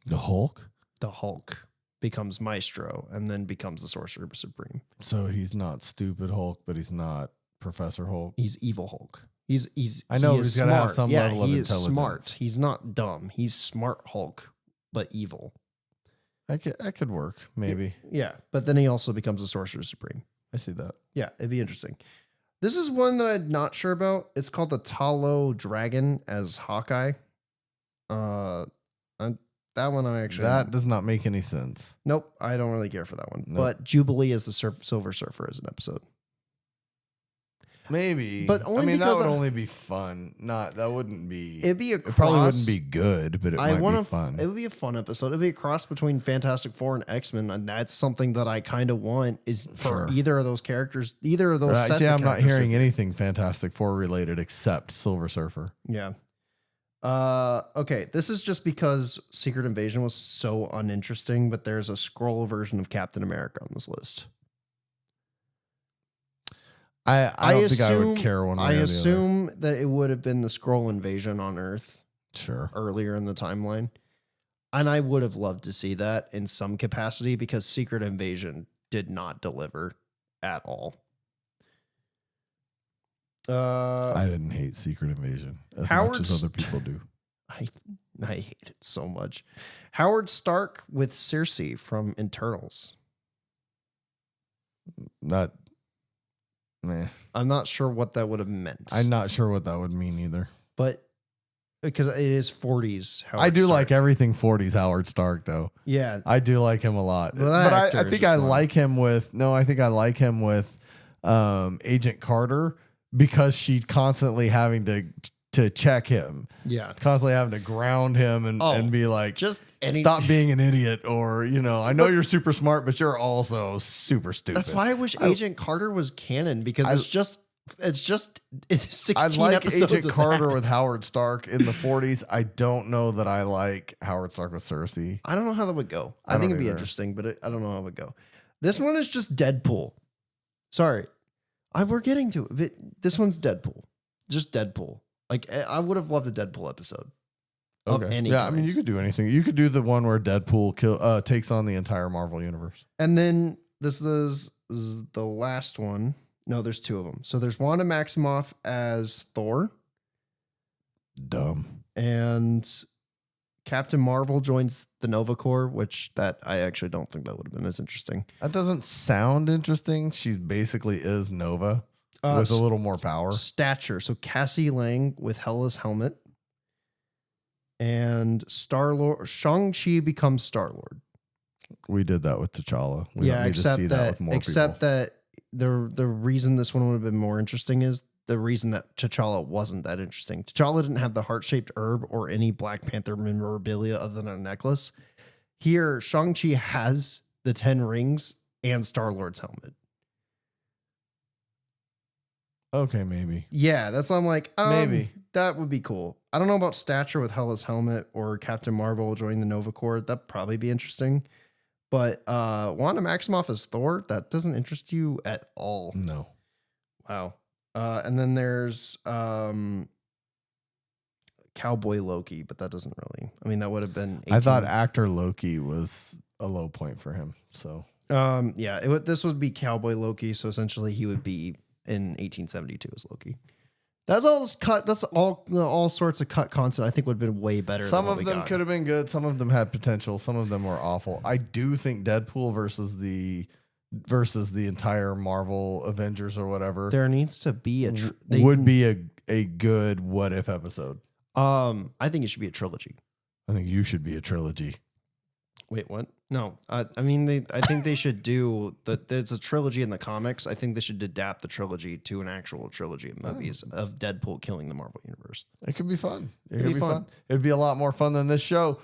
The Hulk? The Hulk becomes Maestro and then becomes the Sorcerer Supreme. So he's not stupid Hulk, but he's not Professor Hulk. He's evil Hulk. He's I know he is he's got to have smart. some level of he is intelligence. smart. He's not dumb. He's smart Hulk, but evil. I could work, maybe. Yeah, but then he also becomes the Sorcerer Supreme. I see that. Yeah, it'd be interesting. This is one that I'm not sure about. It's called the Talo Dragon as Hawkeye. That one I actually... That does not make any sense. Nope, I don't really care for that one. Nope. But Jubilee as the Silver Surfer is an episode. Maybe. But only that because would only be fun. That wouldn't be... It'd be a It cross... probably wouldn't be good, but it might be fun. It would be a fun episode. It'd be a cross between Fantastic Four and X-Men, and that's something that I kind of want is for Sure. either of those characters, either of those sets Actually, of I'm not characters to- hearing anything Fantastic Four related except Silver Surfer. Yeah. Okay, this is just because Secret Invasion was so uninteresting, but there's a scroll version of Captain America on this list. I don't think I would care one way or the other. assume that it would have been the scroll invasion on Earth Sure. earlier in the timeline. And I would have loved to see that in some capacity because Secret Invasion did not deliver at all. I didn't hate Secret Invasion as Howard much as other people do. I hate it so much. Howard Stark with Cersei from Eternals. Nah. I'm not sure what that would have meant. I'm not sure what that would mean either. But because it is 40s. Howard I do Stark. like everything 40s Howard Stark though. Yeah. I do like him a lot. Well, that but actor I is think just I fun. like him with Agent Carter because she's constantly having to check him, Yeah. constantly having to ground him and be like, Just any. stop being an idiot, or I know you're super smart, but you're also super stupid. That's why I wish Agent Carter was canon because it's 16 I like episodes Agent of Carter that. with Howard Stark in the 40s. I don't know that I like Howard Stark with Cersei. I don't know how that would go. I I think don't it'd be either. interesting, but I don't know how it would go. This one is just Deadpool. Sorry. We're getting to it. But this one's Deadpool. Just Deadpool. Like, I would have loved a Deadpool episode. Of any Yeah, kind. I mean, you could do anything. You could do the one where Deadpool takes on the entire Marvel universe. And then this is the last one. No, there's two of them. So there's Wanda Maximoff as Thor, Dumb. and Captain Marvel joins the Nova Corps, which that I actually don't think that would have been as interesting. That doesn't sound interesting. She basically is Nova. with a little more power. Stature. So Cassie Lang with Hela's helmet. And Star-Lord. Shang-Chi becomes Star-Lord. We did that with T'Challa. We don't need except to see that with more except people. that the reason this one would have been more interesting is the reason that T'Challa wasn't that interesting. T'Challa didn't have the heart-shaped herb or any Black Panther memorabilia other than a necklace. Here, Shang-Chi has the 10 rings and Star-Lord's helmet. Okay, maybe. Yeah, that's why I'm like, Maybe. that would be cool. I don't know about Stature with Hela's helmet or Captain Marvel joining the Nova Corps. That'd probably be interesting. But Wanda Maximoff as Thor, that doesn't interest you at all. No. Wow. And then there's Cowboy Loki, but that doesn't really. I mean, that would have been. 18. I thought actor Loki was a low point for him. So yeah, this would be Cowboy Loki. So essentially, he would be in 1872 as Loki. That's all cut. That's all sorts of cut content. I think would have been way better. Some of them could have been good. Some of them had potential. Some of them were awful. I do think Deadpool versus the entire Marvel Avengers or whatever there needs to be would be a good what if episode. I think it should be a trilogy. I think you should be a trilogy. Wait, what? No, I mean, I think they should do that. There's a trilogy in the comics. I think they should adapt the trilogy to an actual trilogy of movies of Deadpool killing the Marvel universe. It could be fun. It could be fun. It'd be a lot more fun than this show.